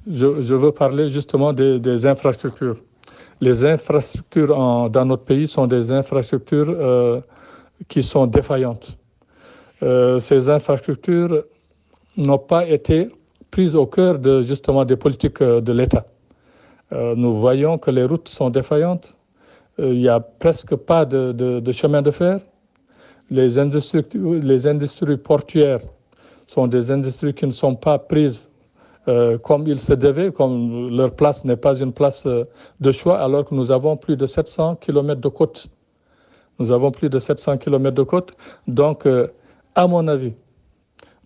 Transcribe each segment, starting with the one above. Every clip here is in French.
je veux parler justement des infrastructures. Les infrastructures dans notre pays sont des infrastructures qui sont défaillantes. Ces infrastructures n'ont pas été prises au cœur justement des politiques de l'État. Nous voyons que les routes sont défaillantes. Il n'y a presque pas de chemin de fer. Les industries portuaires sont des industries qui ne sont pas prises comme il se devait, comme leur place n'est pas une place de choix, alors que nous avons plus de 700 km de côte. Nous avons plus de 700 km de côte. Donc, à mon avis,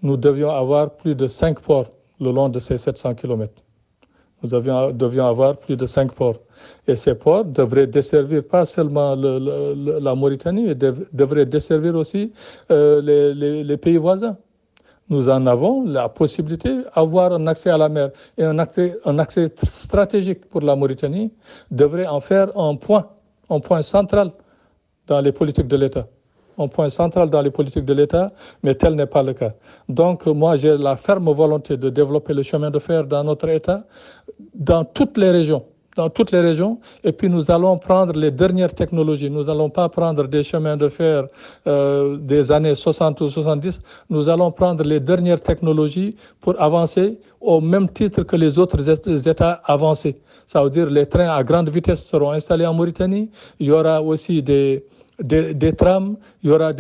nous devions avoir plus de 5 ports le long de ces 700 km. Nous devions avoir plus de 5 ports. Et ces ports devraient desservir pas seulement la Mauritanie, mais devraient desservir aussi les pays voisins. Nous en avons la possibilité d'avoir un accès à la mer. Et un accès stratégique pour la Mauritanie devrait en faire un point central dans les politiques de l'État. Un point central dans les politiques de l'État, mais tel n'est pas le cas. Donc, moi, j'ai la ferme volonté de développer le chemin de fer dans notre État, dans toutes les régions. Et puis nous allons prendre les dernières technologies. Nous n'allons pas prendre des chemins de fer des années 60 ou 70. Nous allons prendre les dernières technologies pour avancer au même titre que les autres États avancés. Ça veut dire les trains à grande vitesse seront installés en Mauritanie. Il y aura aussi des trams, il y aura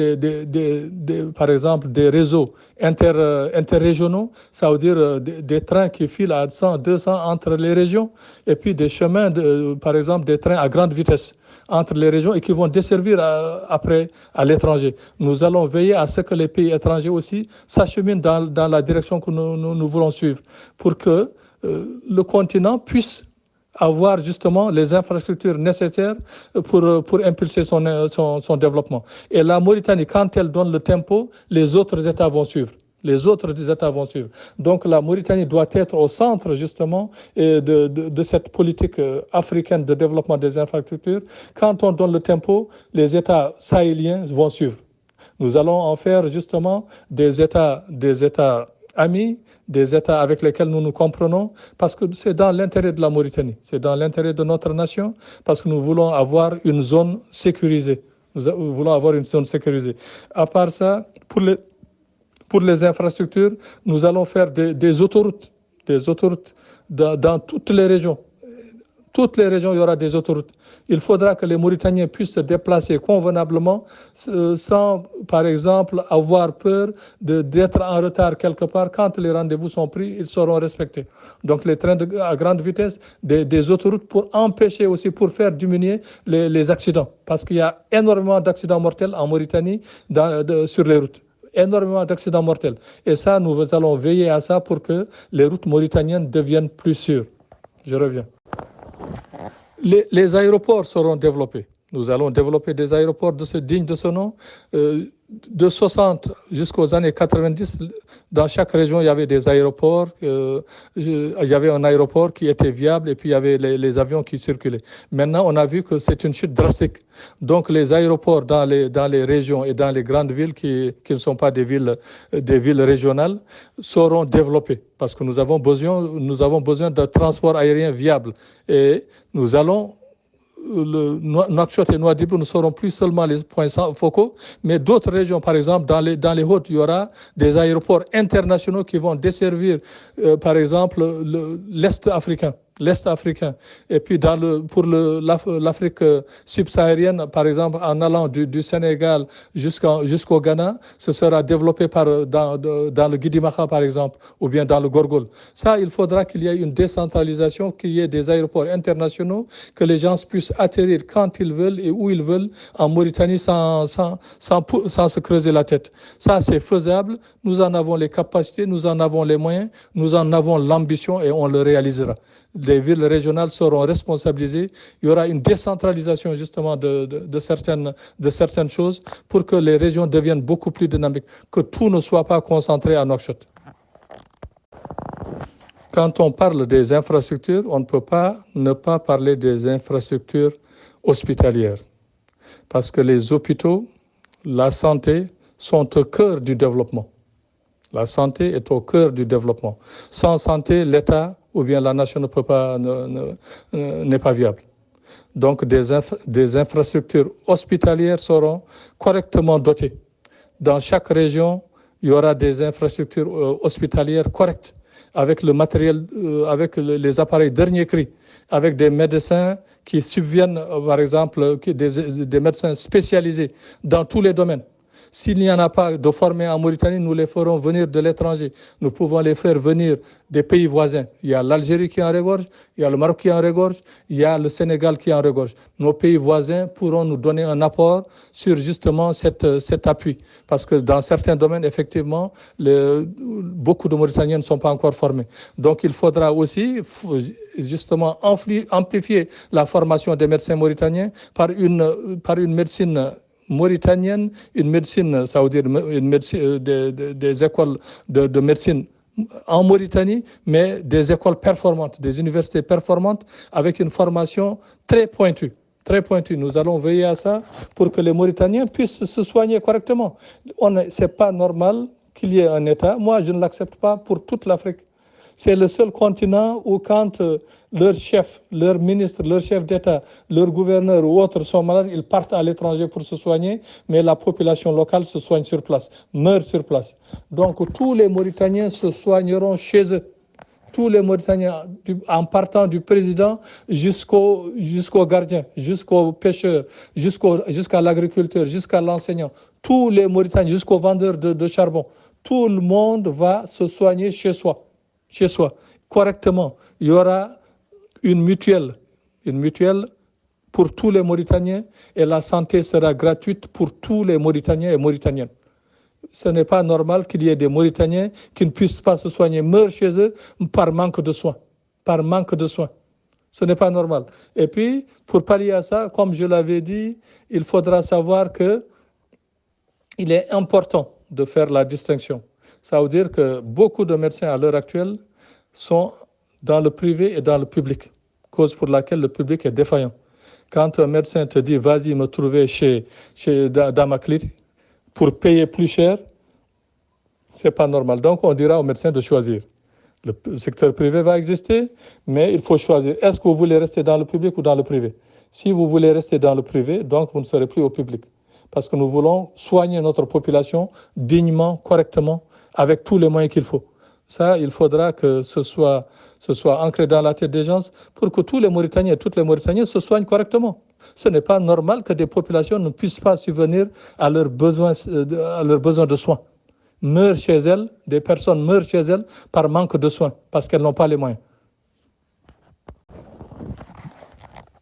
par exemple des réseaux interrégionaux, ça veut dire des trains qui filent à 100, 200 entre les régions, et puis des chemins, par exemple des trains à grande vitesse entre les régions et qui vont desservir après à l'étranger. Nous allons veiller à ce que les pays étrangers aussi s'acheminent dans la direction que nous voulons suivre pour que le continent puisse avoir justement les infrastructures nécessaires pour impulser son développement. Et la Mauritanie, quand elle donne le tempo, les autres États vont suivre. Donc la Mauritanie doit être au centre justement de cette politique africaine de développement des infrastructures. Quand on donne le tempo, les États sahéliens vont suivre. Nous allons en faire justement des États amis, des États avec lesquels nous nous comprenons, parce que c'est dans l'intérêt de la Mauritanie, c'est dans l'intérêt de notre nation, parce que nous voulons avoir une zone sécurisée. À part ça, pour les infrastructures, nous allons faire des autoroutes dans toutes les régions. Toutes les régions, il y aura des autoroutes. Il faudra que les Mauritaniens puissent se déplacer convenablement sans, par exemple, avoir peur d'être en retard quelque part. Quand les rendez-vous sont pris, ils seront respectés. Donc les trains à grande vitesse, des autoroutes pour empêcher aussi, pour faire diminuer les accidents. Parce qu'il y a énormément d'accidents mortels en Mauritanie sur les routes. Énormément d'accidents mortels. Et ça, nous allons veiller à ça pour que les routes mauritaniennes deviennent plus sûres. Je reviens. Les aéroports seront développés. Nous allons développer des aéroports dignes de ce nom. De 60 jusqu'aux années 90, dans chaque région, il y avait des aéroports. Il y avait un aéroport qui était viable et puis il y avait les avions qui circulaient. Maintenant, on a vu que c'est une chute drastique. Donc, les aéroports dans les régions et dans les grandes villes qui ne sont pas des villes régionales seront développés parce que nous avons besoin d'un transport aérien viable. Et nous allons Nouakchott et Nouadhibou ne seront plus seulement les points focaux, mais d'autres régions, par exemple, dans les Hauts, il y aura des aéroports internationaux qui vont desservir, par exemple, l'Est africain. Et puis pour l'Afrique subsaharienne, par exemple, en allant du Sénégal jusqu'au Ghana, ce sera développé dans le Guidimaca, par exemple, ou bien dans le Gorgol. Ça, il faudra qu'il y ait une décentralisation, qu'il y ait des aéroports internationaux, que les gens puissent atterrir quand ils veulent et où ils veulent en Mauritanie sans se creuser la tête. Ça, c'est faisable. Nous en avons les capacités, nous en avons les moyens, nous en avons l'ambition et on le réalisera. Les villes régionales seront responsabilisées. Il y aura une décentralisation justement de certaines choses pour que les régions deviennent beaucoup plus dynamiques, que tout ne soit pas concentré à Nouakchott. Quand on parle des infrastructures, on ne peut pas ne pas parler des infrastructures hospitalières. Parce que les hôpitaux, la santé sont au cœur du développement. La santé est au cœur du développement. Sans santé, l'État ou bien la nation n'est pas viable. Donc des infrastructures hospitalières seront correctement dotées. Dans chaque région, il y aura des infrastructures hospitalières correctes, avec le matériel, avec les appareils dernier cri, avec des médecins qui subviennent, par exemple, des médecins spécialisés dans tous les domaines. S'il n'y en a pas de formés en Mauritanie, nous les ferons venir de l'étranger. Nous pouvons les faire venir des pays voisins. Il y a l'Algérie qui en regorge, il y a le Maroc qui en regorge, il y a le Sénégal qui en regorge. Nos pays voisins pourront nous donner un apport sur justement cet appui. Parce que dans certains domaines, effectivement, beaucoup de Mauritaniens ne sont pas encore formés. Donc il faudra aussi justement amplifier la formation des médecins mauritaniens par une médecine mauritanienne, une médecine, ça veut dire une médecine, des écoles de médecine en Mauritanie, mais des écoles performantes, des universités performantes avec une formation très pointue. Très pointue. Nous allons veiller à ça pour que les Mauritaniens puissent se soigner correctement. C'est pas normal qu'il y ait un État. Moi, je ne l'accepte pas pour toute l'Afrique. C'est le seul continent où quand leur chef, leur ministre, leur chef d'État, leur gouverneur ou autres sont malades, ils partent à l'étranger pour se soigner, mais la population locale se soigne sur place, meurt sur place. Donc tous les Mauritaniens se soigneront chez eux. Tous les Mauritaniens, en partant du président jusqu'au gardien, jusqu'au pêcheur, jusqu'à l'agriculteur, jusqu'à l'enseignant, tous les Mauritaniens, jusqu'au vendeur de charbon, tout le monde va se soigner chez soi, correctement. Il y aura une mutuelle pour tous les Mauritaniens et la santé sera gratuite pour tous les Mauritaniens et Mauritaniennes. Ce n'est pas normal qu'il y ait des Mauritaniens qui ne puissent pas se soigner, meurent chez eux par manque de soins. Ce n'est pas normal. Et puis, pour pallier à ça, comme je l'avais dit, il faudra savoir qu'il est important de faire la distinction. Ça veut dire que beaucoup de médecins à l'heure actuelle sont dans le privé et dans le public, cause pour laquelle le public est défaillant. Quand un médecin te dit « vas-y me trouver dans ma clinique », pour payer plus cher, ce n'est pas normal. Donc, on dira aux médecins de choisir. Le secteur privé va exister, mais il faut choisir. Est-ce que vous voulez rester dans le public ou dans le privé? Si vous voulez rester dans le privé, donc vous ne serez plus au public. Parce que nous voulons soigner notre population dignement, correctement, avec tous les moyens qu'il faut. Ça, il faudra que ce soit ancré dans la tête des gens pour que tous les Mauritaniens et toutes les Mauritaniennes se soignent correctement. Ce n'est pas normal que des populations ne puissent pas subvenir à leurs besoins de soins. Des personnes meurent chez elles par manque de soins, parce qu'elles n'ont pas les moyens.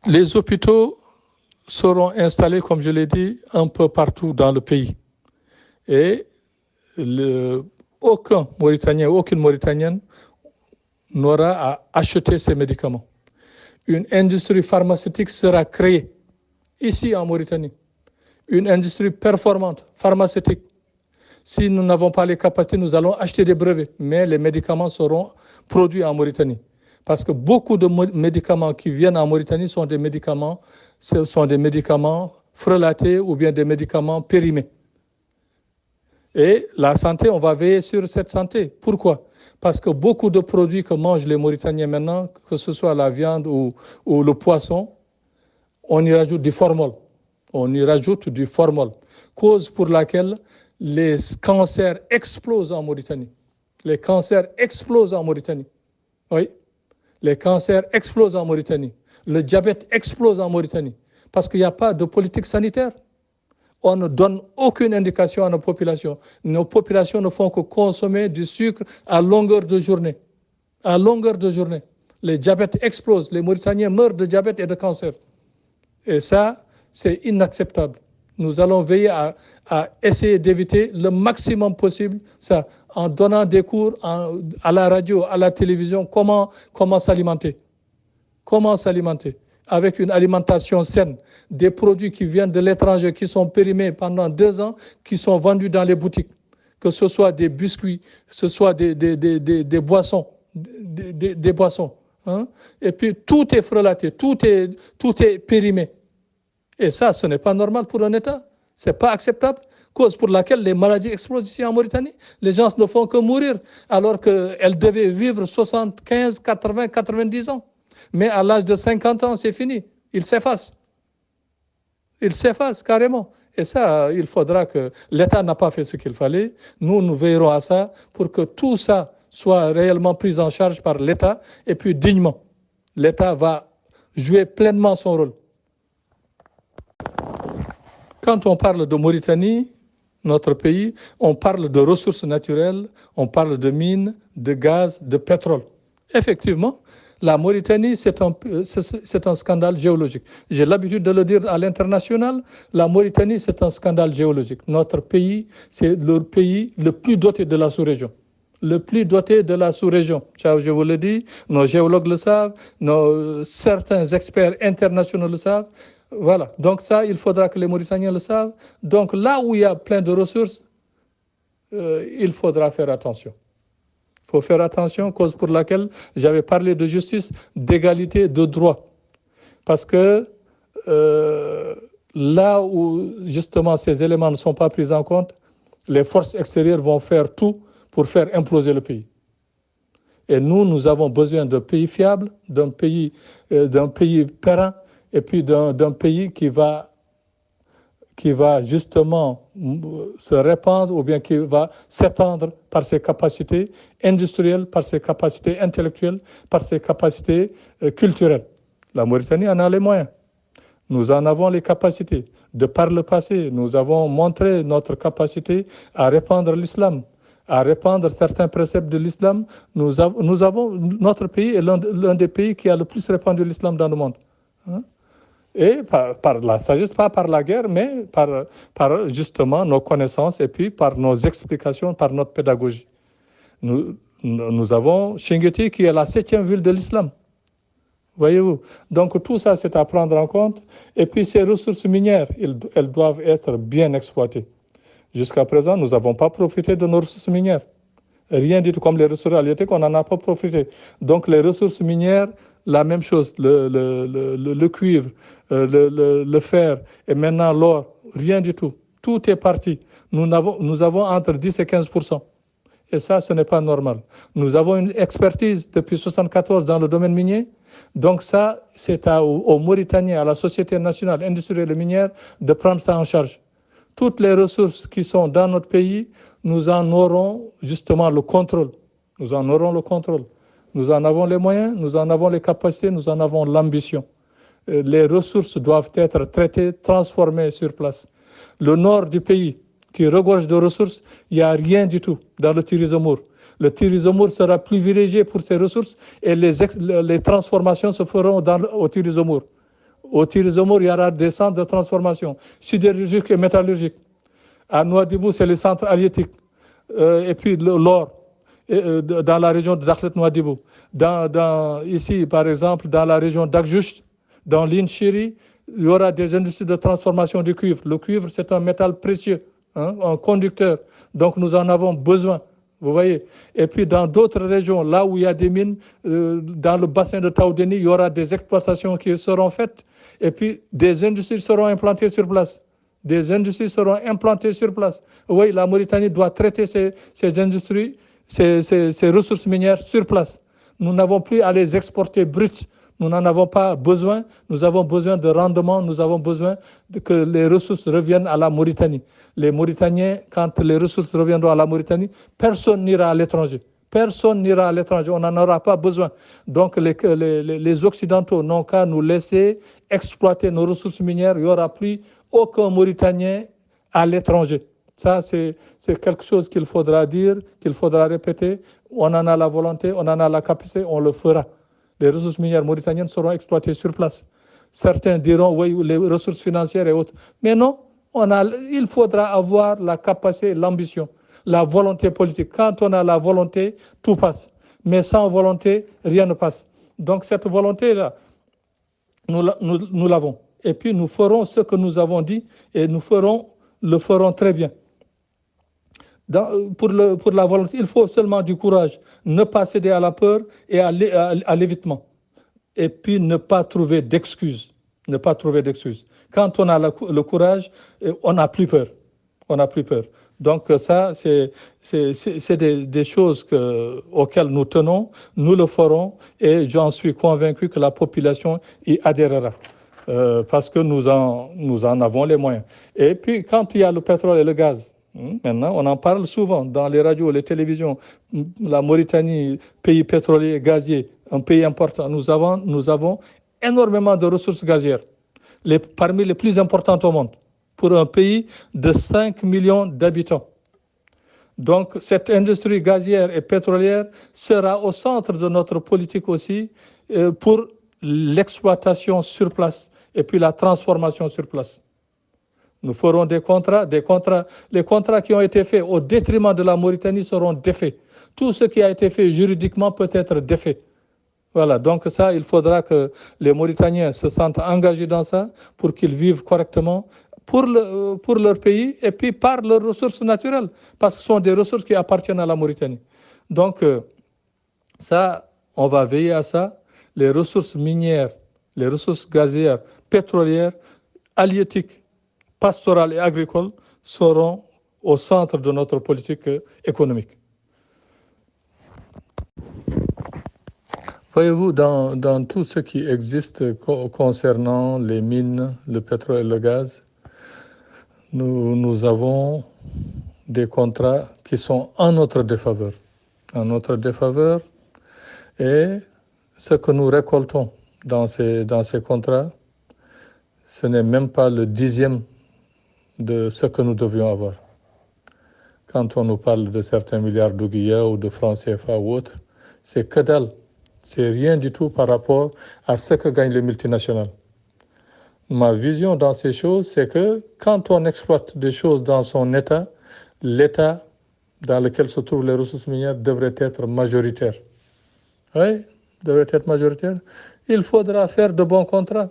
Les hôpitaux seront installés, comme je l'ai dit, un peu partout dans le pays. Et aucun Mauritanien, aucune Mauritanienne n'aura à acheter ces médicaments. Une industrie pharmaceutique sera créée ici en Mauritanie. Une industrie performante, pharmaceutique. Si nous n'avons pas les capacités, nous allons acheter des brevets, mais les médicaments seront produits en Mauritanie. Parce que beaucoup de médicaments qui viennent en Mauritanie sont des médicaments frelatés ou bien des médicaments périmés. Et la santé, on va veiller sur cette santé. Pourquoi? Parce que beaucoup de produits que mangent les Mauritaniens maintenant, que ce soit la viande ou le poisson, on y rajoute du formol. Cause pour laquelle les cancers explosent en Mauritanie. Oui, les cancers explosent en Mauritanie. Le diabète explose en Mauritanie. Parce qu'il n'y a pas de politique sanitaire. On ne donne aucune indication à nos populations. Nos populations ne font que consommer du sucre à longueur de journée. Les diabètes explosent. Les Mauritaniens meurent de diabète et de cancer. Et ça, c'est inacceptable. Nous allons veiller à essayer d'éviter le maximum possible ça, en donnant des cours à la radio, à la télévision, comment s'alimenter. Avec une alimentation saine, des produits qui viennent de l'étranger, qui sont périmés pendant 2 ans, qui sont vendus dans les boutiques, que ce soit des biscuits, que ce soit des boissons, hein? Et puis tout est frelaté, tout est périmé. Et ça, ce n'est pas normal pour un État. Ce n'est pas acceptable. Cause pour laquelle les maladies explosent ici en Mauritanie. Les gens ne font que mourir alors qu'elles devaient vivre 75, 80, 90 ans. Mais à l'âge de 50 ans, c'est fini. Ils s'effacent. Ils s'effacent carrément. Et ça, il faudra que l'État n'a pas fait ce qu'il fallait. Nous veillerons à ça pour que tout ça soit réellement pris en charge par l'État et puis dignement. L'État va jouer pleinement son rôle. Quand on parle de Mauritanie, notre pays, on parle de ressources naturelles, on parle de mines, de gaz, de pétrole. Effectivement, la Mauritanie, c'est un scandale géologique. J'ai l'habitude de le dire à l'international, la Mauritanie, c'est un scandale géologique. Notre pays, c'est le pays le plus doté de la sous-région. Le plus doté de la sous-région. Je vous le dis, nos géologues le savent, certains experts internationaux le savent. Voilà, donc ça, il faudra que les Mauritaniens le savent. Donc là où il y a plein de ressources, il faudra faire attention. Il faut faire attention, cause pour laquelle j'avais parlé de justice, d'égalité, de droit. Parce que là où justement ces éléments ne sont pas pris en compte, les forces extérieures vont faire tout pour faire imploser le pays. Et nous avons besoin d'un pays fiable, d'un pays périn, et puis d'un pays qui va justement se répandre ou bien qui va s'étendre par ses capacités industrielles, par ses capacités intellectuelles, par ses capacités culturelles. La Mauritanie en a les moyens. Nous en avons les capacités. De par le passé, nous avons montré notre capacité à répandre l'islam, à répandre certains préceptes de l'islam. Notre pays est l'un des pays qui a le plus répandu l'islam dans le monde. Et par la sagesse, pas par la guerre, mais par justement nos connaissances et puis par nos explications, par notre pédagogie. Nous avons Chinguetti qui est la 7e ville de l'islam. Voyez-vous. Donc tout ça, c'est à prendre en compte. Et puis ces ressources minières, elles doivent être bien exploitées. Jusqu'à présent, nous n'avons pas profité de nos ressources minières. Rien du tout, comme les ressources halieutiques, on n'en a pas profité. Donc les ressources minières, la même chose, le cuivre, le fer et maintenant l'or, rien du tout. Tout est parti. Nous avons entre 10 et 15%. Et ça, ce n'est pas normal. Nous avons une expertise depuis 1974 dans le domaine minier. Donc ça, c'est aux Mauritaniens, à la Société nationale industrielle et minière de prendre ça en charge. Toutes les ressources qui sont dans notre pays, nous en aurons justement le contrôle. Nous en aurons le contrôle. Nous en avons les moyens, nous en avons les capacités, nous en avons l'ambition. Les ressources doivent être traitées, transformées sur place. Le nord du pays, qui regorge de ressources, il n'y a rien du tout dans le Tirizomour. Le Tirizomour sera privilégié pour ses ressources et les transformations se feront au Tirizomour. Au Tirizomour, il y aura des centres de transformation sidérurgiques et métallurgiques. À Nouadhibou, c'est les centres halieutiques. Et puis l'or, dans la région de Dakhlet-Nouadhibou. Ici, par exemple, dans la région d'Akjouch, dans l'Inchiri, il y aura des industries de transformation du cuivre. Le cuivre, c'est un métal précieux, un conducteur. Donc, nous en avons besoin. Vous voyez. Et puis, dans d'autres régions, là où il y a des mines, dans le bassin de Taoudeni, il y aura des exploitations qui seront faites. Et puis, des industries seront implantées sur place. Des industries seront implantées sur place. Oui, la Mauritanie doit traiter ces industries, ces ressources minières sur place. Nous n'avons plus à les exporter bruts. Nous n'en avons pas besoin. Nous avons besoin de rendement. Nous avons besoin que les ressources reviennent à la Mauritanie. Les Mauritaniens, quand les ressources reviendront à la Mauritanie, personne n'ira à l'étranger. Personne n'ira à l'étranger. On n'en aura pas besoin. Donc, les Occidentaux n'ont qu'à nous laisser exploiter nos ressources minières. Il n'y aura plus aucun Mauritanien à l'étranger. Ça, c'est quelque chose qu'il faudra dire, qu'il faudra répéter. On en a la volonté, on en a la capacité, on le fera. Les ressources minières mauritaniennes seront exploitées sur place. Certains diront, oui, les ressources financières et autres. Mais non, il faudra avoir la capacité et l'ambition, la volonté politique. Quand on a la volonté, tout passe. Mais sans volonté, rien ne passe. Donc cette volonté-là, nous l'avons. Et puis nous ferons ce que nous avons dit et le ferons très bien. Pour la volonté, il faut seulement du courage. Ne pas céder à la peur et à l'évitement. Et puis ne pas trouver d'excuses. Ne pas trouver d'excuses. Quand on a le courage, on n'a plus peur. On n'a plus peur. Donc ça, c'est des choses auxquelles nous tenons, nous le ferons et j'en suis convaincu que la population y adhérera. Parce que nous en avons les moyens. Et puis, quand il y a le pétrole et le gaz, maintenant, on en parle souvent dans les radios, les télévisions, la Mauritanie, pays pétrolier et gazier, un pays important, nous avons énormément de ressources gazières, parmi les plus importantes au monde, pour un pays de 5 millions d'habitants. Donc, cette industrie gazière et pétrolière sera au centre de notre politique aussi pour l'exploitation sur place et puis la transformation sur place. Nous ferons les contrats qui ont été faits au détriment de la Mauritanie seront défaits. Tout ce qui a été fait juridiquement peut être défait. Voilà, donc ça, il faudra que les Mauritaniens se sentent engagés dans ça pour qu'ils vivent correctement pour leur pays et puis par leurs ressources naturelles, parce que ce sont des ressources qui appartiennent à la Mauritanie. Donc, ça, on va veiller à ça. Les ressources minières, les ressources gazières, pétrolières, halieutiques, pastorales et agricoles seront au centre de notre politique économique. Voyez-vous, dans tout ce qui existe concernant les mines, le pétrole et le gaz, nous avons des contrats qui sont en notre défaveur. En notre défaveur, et ce que nous récoltons dans ces contrats, ce n'est même pas le 10e de ce que nous devions avoir. Quand on nous parle de certains milliards d'ouguiya ou de francs CFA ou autres, c'est que dalle. C'est rien du tout par rapport à ce que gagnent les multinationales. Ma vision dans ces choses, c'est que quand on exploite des choses dans son état, l'état dans lequel se trouvent les ressources minières devrait être majoritaire. Oui, devrait être majoritaire. Il faudra faire de bons contrats.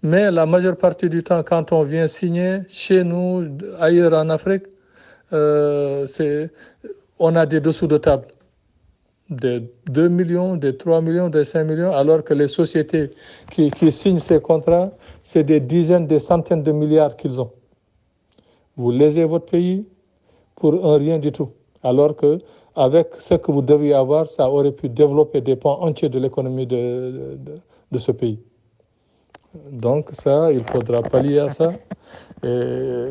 Mais la majeure partie du temps, quand on vient signer chez nous, ailleurs en Afrique, on a des dessous de table. Des 2 millions, des 3 millions, des 5 millions, alors que les sociétés qui signent ces contrats, c'est des dizaines, des centaines de milliards qu'ils ont. Vous lésez votre pays pour un rien du tout, alors que avec ce que vous deviez avoir, ça aurait pu développer des pans entiers de l'économie de ce pays. Donc ça, il faudra pallier à ça. Et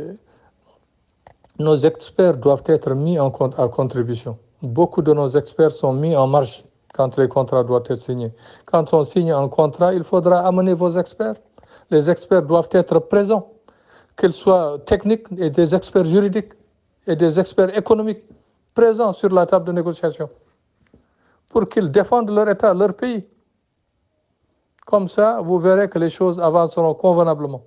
nos experts doivent être mis à contribution. Beaucoup de nos experts sont mis en marge quand les contrats doivent être signés. Quand on signe un contrat, il faudra amener vos experts. Les experts doivent être présents, qu'ils soient techniques et des experts juridiques et des experts économiques présents sur la table de négociation pour qu'ils défendent leur État, leur pays. Comme ça, vous verrez que les choses avanceront convenablement.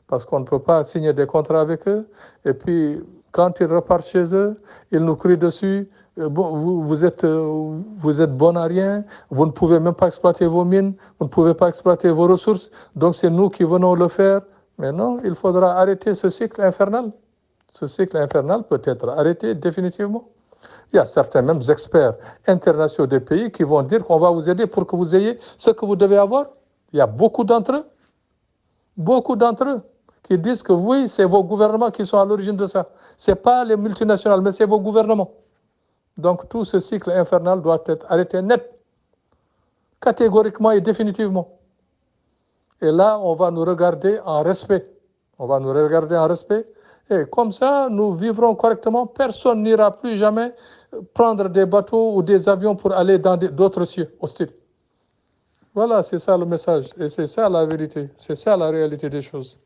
Parce qu'on ne peut pas signer des contrats avec eux et puis quand ils repartent chez eux, ils nous crient dessus, vous êtes bon à rien, vous ne pouvez même pas exploiter vos mines, vous ne pouvez pas exploiter vos ressources, donc c'est nous qui venons le faire. Mais non, il faudra arrêter ce cycle infernal. Ce cycle infernal peut être arrêté définitivement. Il y a certains mêmes experts internationaux des pays qui vont dire qu'on va vous aider pour que vous ayez ce que vous devez avoir. Il y a beaucoup d'entre eux, qui disent que oui, c'est vos gouvernements qui sont à l'origine de ça. Ce n'est pas les multinationales, mais c'est vos gouvernements. Donc tout ce cycle infernal doit être arrêté net, catégoriquement et définitivement. Et là, on va nous regarder en respect. Et comme ça, nous vivrons correctement. Personne n'ira plus jamais prendre des bateaux ou des avions pour aller dans d'autres cieux hostiles. Voilà, c'est ça le message. Et c'est ça la vérité. C'est ça la réalité des choses.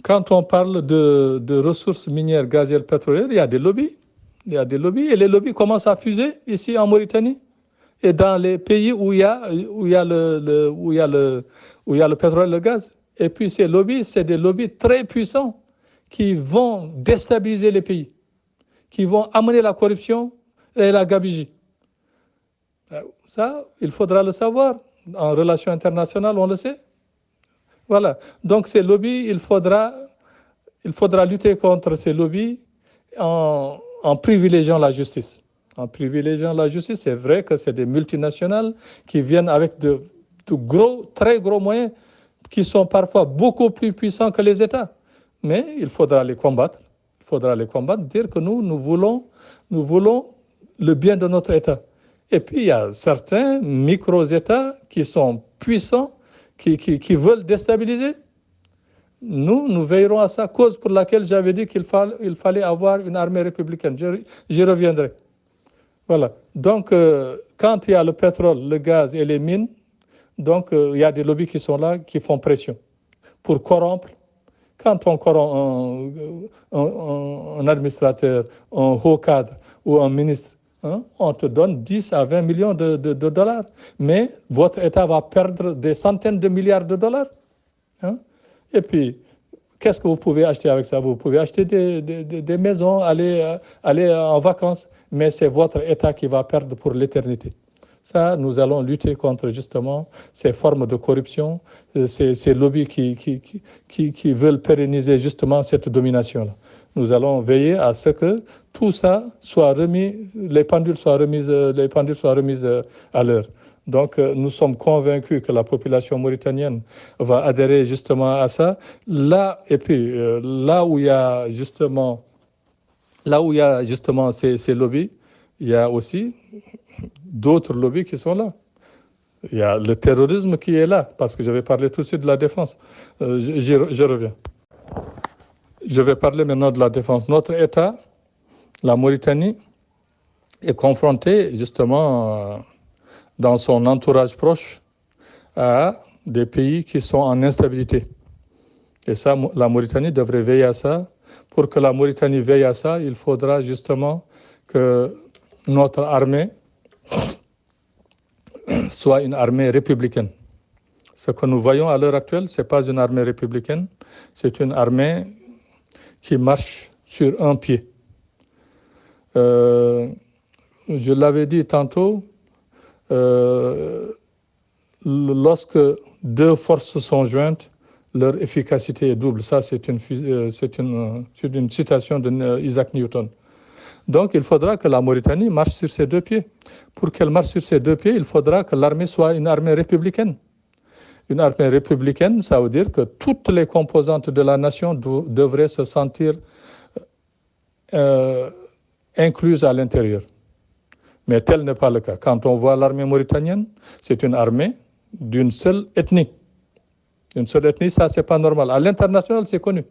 Quand on parle de ressources minières, gazières, pétrolières, il y a des lobbies. Et les lobbies commencent à fuser ici en Mauritanie et dans les pays où il y a le pétrole et le gaz. Et puis ces lobbies, c'est des lobbies très puissants qui vont déstabiliser les pays, qui vont amener la corruption et la gabegie. Ça, il faudra le savoir. En relations internationales, on le sait. Voilà. Donc ces lobbies, il faudra lutter contre ces lobbies en privilégiant la justice. En privilégiant la justice, c'est vrai que c'est des multinationales qui viennent avec très gros moyens qui sont parfois beaucoup plus puissants que les États. Mais il faudra les combattre. Il faudra les combattre, dire que nous voulons le bien de notre État. Et puis, il y a certains micro-États qui sont puissants, qui veulent déstabiliser. Nous veillerons à ça, cause pour laquelle j'avais dit qu'il fallait avoir une armée républicaine. J'y reviendrai. Voilà. Donc, quand il y a le pétrole, le gaz et les mines, donc il y a des lobbies qui sont là, qui font pression pour corrompre. Quand on corrompt un administrateur, un haut cadre ou un ministre, on te donne 10 à 20 millions de dollars. Mais votre État va perdre des centaines de milliards de dollars. Et puis, qu'est-ce que vous pouvez acheter avec ça? Vous pouvez acheter des maisons, aller en vacances, mais c'est votre État qui va perdre pour l'éternité. Ça, nous allons lutter contre justement ces formes de corruption, ces lobbies qui veulent pérenniser justement cette domination-là. Nous allons veiller à ce que tout ça soit remis, les pendules soient remises à l'heure. Donc, nous sommes convaincus que la population mauritanienne va adhérer justement à ça. Là, et puis, là où il y a justement ces lobbies, il y a aussi d'autres lobbies qui sont là. Il y a le terrorisme qui est là, parce que je vais parler tout de suite de la défense. Je reviens. Je vais parler maintenant de la défense. Notre État, la Mauritanie, est confronté justement dans son entourage proche à des pays qui sont en instabilité. Et ça, la Mauritanie devrait veiller à ça. Pour que la Mauritanie veille à ça, il faudra justement que notre armée soit une armée républicaine. Ce que nous voyons à l'heure actuelle, ce n'est pas une armée républicaine, c'est une armée qui marche sur un pied. Je l'avais dit tantôt, lorsque deux forces sont jointes, leur efficacité est double. Ça, c'est une citation d'Isaac Newton. Donc, il faudra que la Mauritanie marche sur ses deux pieds. Pour qu'elle marche sur ses deux pieds, il faudra que l'armée soit une armée républicaine. Une armée républicaine, ça veut dire que toutes les composantes de la nation devraient se sentir incluses à l'intérieur. Mais tel n'est pas le cas. Quand on voit l'armée mauritanienne, c'est une armée d'une seule ethnie. Une seule ethnie, ça, c'est pas normal. À l'international, c'est connu.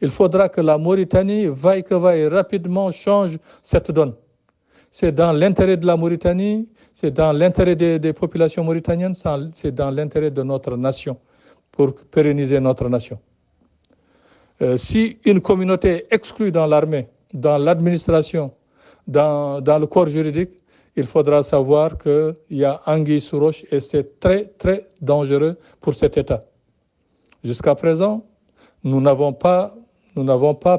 Il faudra que la Mauritanie, vaille que vaille, rapidement change cette donne. C'est dans l'intérêt de la Mauritanie, c'est dans l'intérêt des populations mauritaniennes, c'est dans l'intérêt de notre nation, pour pérenniser notre nation. Si une communauté est exclue dans l'armée, dans l'administration, dans le corps juridique, il faudra savoir qu'il y a anguille sous roche et c'est très, très dangereux pour cet État. Jusqu'à présent, nous n'avons pas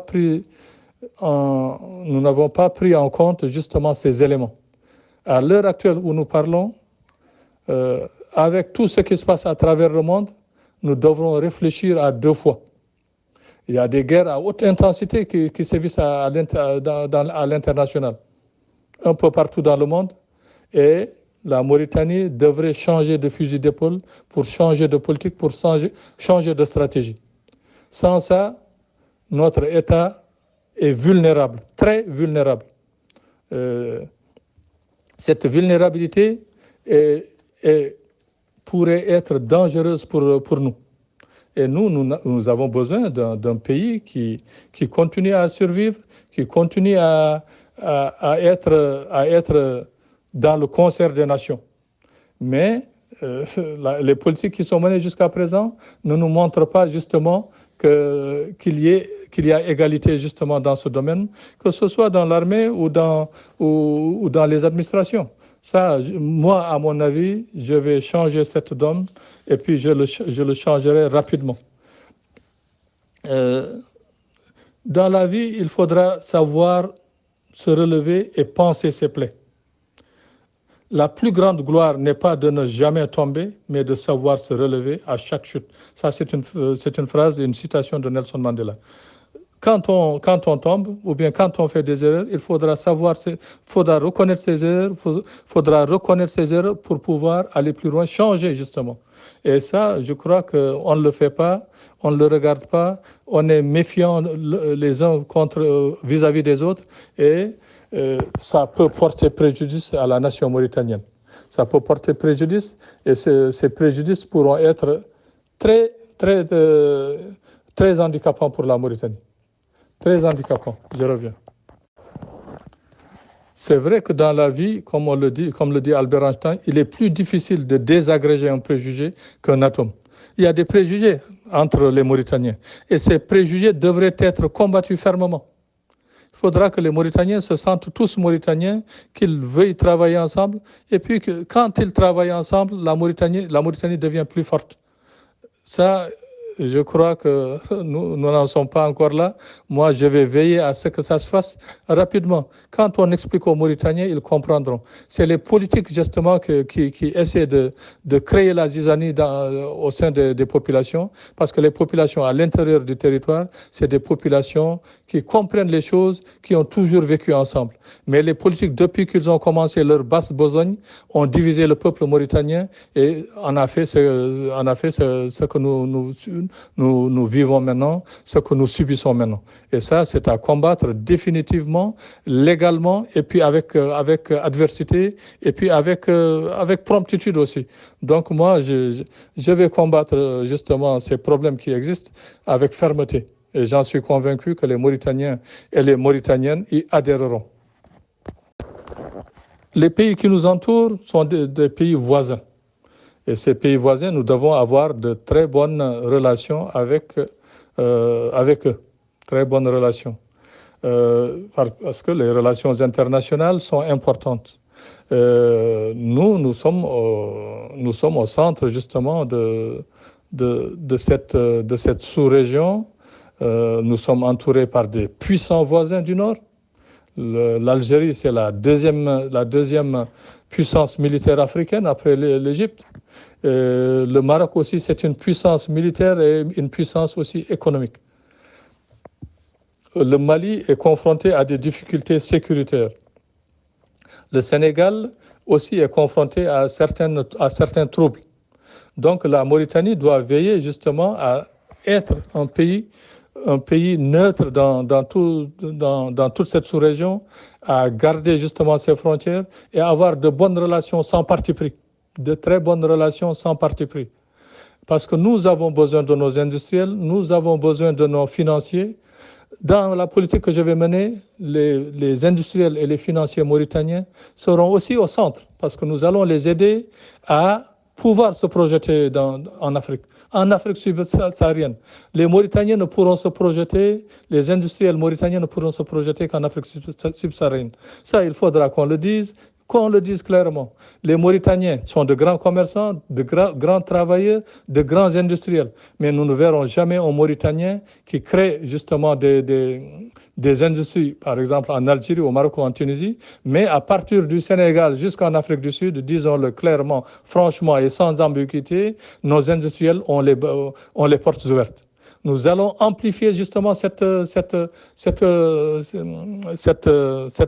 pris en compte justement ces éléments. À l'heure actuelle où nous parlons, avec tout ce qui se passe à travers le monde, nous devrons réfléchir à deux fois. Il y a des guerres à haute intensité qui sévissent à l'international, un peu partout dans le monde, et la Mauritanie devrait changer de fusil d'épaule pour changer de politique, pour changer de stratégie. Sans ça, notre État est vulnérable, très vulnérable. Cette vulnérabilité pourrait être dangereuse pour nous. Et nous avons besoin d'un pays qui continue à survivre, qui continue à être dans le concert des nations. Mais les politiques qui sont menées jusqu'à présent ne nous montrent pas justement qu'il y a égalité justement dans ce domaine, que ce soit dans l'armée ou dans les administrations. Ça, moi, à mon avis, je vais changer cette donne et puis je le changerai rapidement. Dans la vie, il faudra savoir se relever et penser ses plaies. La plus grande gloire n'est pas de ne jamais tomber, mais de savoir se relever à chaque chute. Ça, c'est une phrase, une citation de Nelson Mandela. quand on tombe, ou bien quand on fait des erreurs, il faudra faudra reconnaître ses erreurs, faudra reconnaître ses erreurs pour pouvoir aller plus loin, changer justement. Et ça, je crois qu'on ne le fait pas, on ne le regarde pas, on est méfiant les uns vis-à-vis des autres, et ça peut porter préjudice à la nation mauritanienne. Ça peut porter préjudice, et ces préjudices pourront être très, très, très handicapants pour la Mauritanie. Très handicapant, je reviens. C'est vrai que dans la vie, comme le dit Albert Einstein, il est plus difficile de désagréger un préjugé qu'un atome. Il y a des préjugés entre les Mauritaniens et ces préjugés devraient être combattus fermement. Il faudra que les Mauritaniens se sentent tous Mauritaniens, qu'ils veuillent travailler ensemble et puis que quand ils travaillent ensemble, la Mauritanie devient plus forte. Ça, je crois que nous n'en sommes pas encore là. Moi, je vais veiller à ce que ça se fasse rapidement. Quand on explique aux Mauritaniens, ils comprendront. C'est les politiques, justement, qui essaient de créer la zizanie au sein des populations, parce que les populations à l'intérieur du territoire, c'est des populations qui comprennent les choses, qui ont toujours vécu ensemble. Mais les politiques, depuis qu'ils ont commencé leur basse besogne, ont divisé le peuple mauritanien et en a fait ce que nous vivons maintenant, ce que nous subissons maintenant. Et ça, c'est à combattre définitivement, légalement, et puis avec adversité, et puis avec promptitude aussi. Donc moi, je vais combattre justement ces problèmes qui existent avec fermeté. Et j'en suis convaincu que les Mauritaniens et les Mauritaniennes y adhéreront. Les pays qui nous entourent sont des pays voisins. Et ces pays voisins, nous devons avoir de très bonnes relations avec eux. Très bonnes relations. Parce que les relations internationales sont importantes. Nous sommes au centre justement de cette sous-région. Nous sommes entourés par des puissants voisins du Nord. L'Algérie, c'est la deuxième puissance militaire africaine après l'Égypte. Le Maroc aussi, c'est une puissance militaire et une puissance aussi économique. Le Mali est confronté à des difficultés sécuritaires. Le Sénégal aussi est confronté à certains troubles. Donc la Mauritanie doit veiller justement à être un pays neutre dans toute cette sous-région, à garder justement ses frontières et à avoir de bonnes relations sans parti pris, de très bonnes relations sans parti pris. Parce que nous avons besoin de nos industriels, nous avons besoin de nos financiers. Dans la politique que je vais mener, les industriels et les financiers mauritaniens seront aussi au centre, parce que nous allons les aider à pouvoir se projeter en Afrique. En Afrique subsaharienne, les Mauritaniens ne pourront se projeter, les industriels mauritaniens ne pourront se projeter qu'en Afrique subsaharienne. Ça, il faudra qu'on le dise clairement. Les Mauritaniens sont de grands commerçants, de grands travailleurs, de grands industriels. Mais nous ne verrons jamais un Mauritanien qui crée justement des industries, par exemple en Algérie, au Maroc ou en Tunisie, mais à partir du Sénégal jusqu'en Afrique du Sud, disons-le clairement, franchement et sans ambiguïté, nos industriels ont les portes ouvertes. Nous allons amplifier justement cette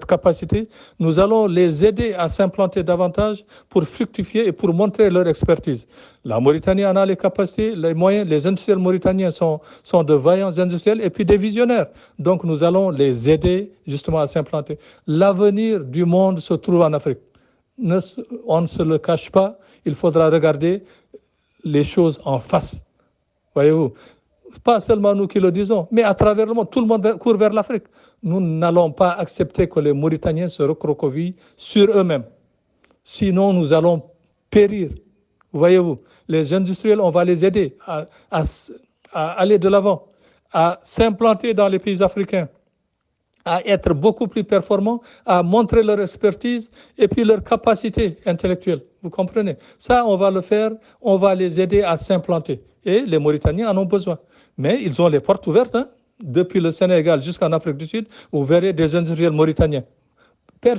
capacité. Nous allons les aider à s'implanter davantage pour fructifier et pour montrer leur expertise. La Mauritanie en a les capacités, les moyens. Les industriels mauritaniens sont de vaillants industriels et puis des visionnaires. Donc nous allons les aider justement à s'implanter. L'avenir du monde se trouve en Afrique. On ne se le cache pas. Il faudra regarder les choses en face. Voyez-vous, pas seulement nous qui le disons, mais à travers le monde, tout le monde court vers l'Afrique. Nous n'allons pas accepter que les Mauritaniens se recroquevillent sur eux-mêmes. Sinon, nous allons périr. Voyez-vous, les industriels, on va les aider à aller de l'avant, à s'implanter dans les pays africains, à être beaucoup plus performants, à montrer leur expertise et puis leur capacité intellectuelle. Vous comprenez? Ça, on va le faire, on va les aider à s'implanter. Et les Mauritaniens en ont besoin. Mais ils ont les portes ouvertes, hein. Depuis le Sénégal jusqu'en Afrique du Sud, vous verrez des industriels mauritaniens. Il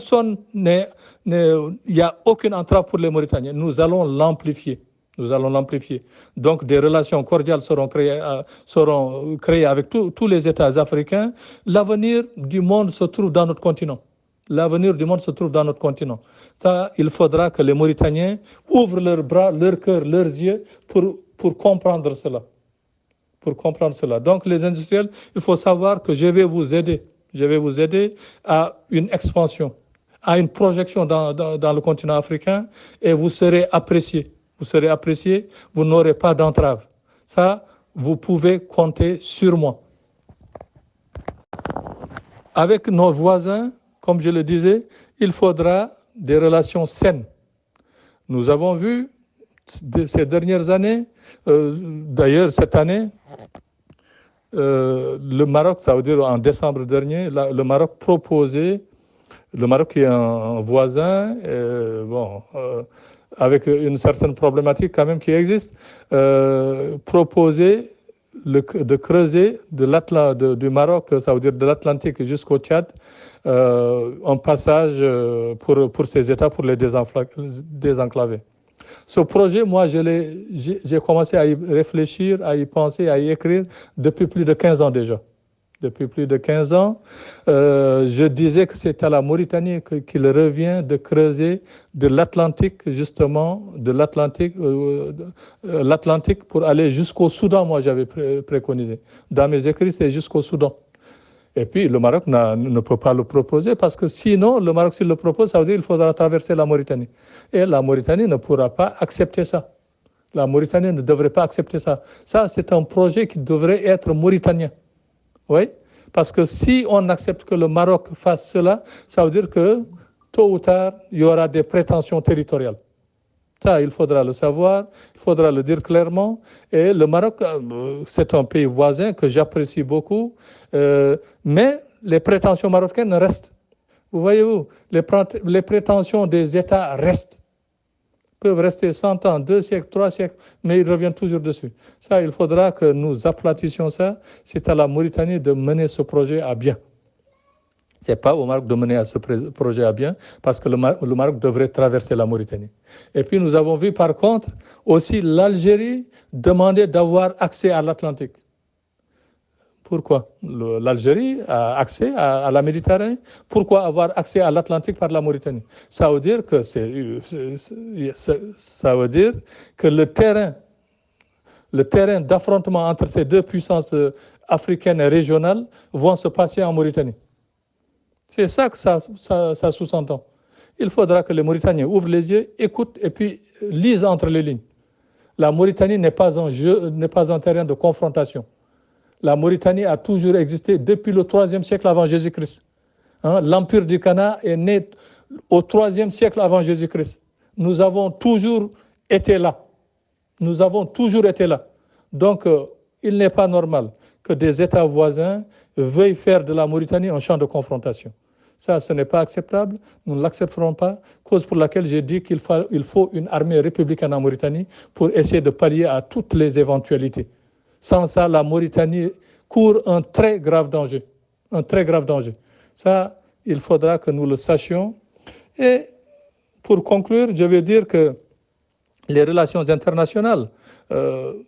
n'y a aucune entrave pour les Mauritaniens. Nous allons l'amplifier. Nous allons l'amplifier. Donc, des relations cordiales seront créées avec tous les États africains. L'avenir du monde se trouve dans notre continent. L'avenir du monde se trouve dans notre continent. Ça, il faudra que les Mauritaniens ouvrent leurs bras, leur cœur, leurs yeux pour comprendre cela. Pour comprendre cela. Donc, les industriels, il faut savoir que je vais vous aider. Je vais vous aider à une expansion, à une projection dans le continent africain et vous serez appréciés. Vous serez appréciés, vous n'aurez pas d'entrave. Ça, vous pouvez compter sur moi. Avec nos voisins, comme je le disais, il faudra des relations saines. Nous avons vu ces dernières années, d'ailleurs cette année, le Maroc, ça veut dire en décembre dernier, le Maroc qui est un voisin, avec une certaine problématique quand même qui existe, proposait de creuser du Maroc, ça veut dire de l'Atlantique jusqu'au Tchad, un passage pour ces États, pour les désenclaver. Ce projet, moi, j'ai commencé à y réfléchir, à y penser, à y écrire depuis plus de 15 ans déjà. Depuis plus de 15 ans, je disais que c'est à la Mauritanie qu'il revient de creuser de l'Atlantique, justement, l'Atlantique pour aller jusqu'au Soudan, moi j'avais préconisé. Dans mes écrits, c'est jusqu'au Soudan. Et puis le Maroc ne peut pas le proposer parce que sinon, le Maroc, s'il le propose, ça veut dire qu'il faudra traverser la Mauritanie. Et la Mauritanie ne pourra pas accepter ça. La Mauritanie ne devrait pas accepter ça. Ça, c'est un projet qui devrait être mauritanien. Oui, parce que si on accepte que le Maroc fasse cela, ça veut dire que tôt ou tard, il y aura des prétentions territoriales. Ça, il faudra le savoir, il faudra le dire clairement. Et le Maroc, c'est un pays voisin que j'apprécie beaucoup, mais les prétentions marocaines restent. Vous voyez-vous, les prétentions des États restent. Peuvent rester 100 ans, 2 siècles, 3 siècles, mais ils reviennent toujours dessus. Ça, il faudra que nous aplatissions ça. C'est à la Mauritanie de mener ce projet à bien. Ce n'est pas au Maroc de mener ce projet à bien, parce que le Maroc devrait traverser la Mauritanie. Et puis nous avons vu par contre aussi l'Algérie demander d'avoir accès à l'Atlantique. Pourquoi l'Algérie a accès à la Méditerranée? Pourquoi avoir accès à l'Atlantique par la Mauritanie? Ça veut dire que le terrain d'affrontement entre ces deux puissances africaines et régionales vont se passer en Mauritanie. C'est ça que ça sous-entend. Il faudra que les Mauritaniens ouvrent les yeux, écoutent et puis lisent entre les lignes. La Mauritanie n'est pas un terrain de confrontation. La Mauritanie a toujours existé depuis le 3e siècle avant Jésus-Christ. L'Empire du Ghana est né au 3e siècle avant Jésus-Christ. Nous avons toujours été là. Nous avons toujours été là. Donc, il n'est pas normal que des États voisins veuillent faire de la Mauritanie un champ de confrontation. Ça, ce n'est pas acceptable. Nous ne l'accepterons pas. Cause pour laquelle j'ai dit qu'il faut une armée républicaine en Mauritanie pour essayer de pallier à toutes les éventualités. Sans ça, la Mauritanie court un très grave danger. Un très grave danger. Ça, il faudra que nous le sachions. Et pour conclure, je vais dire que les relations internationales,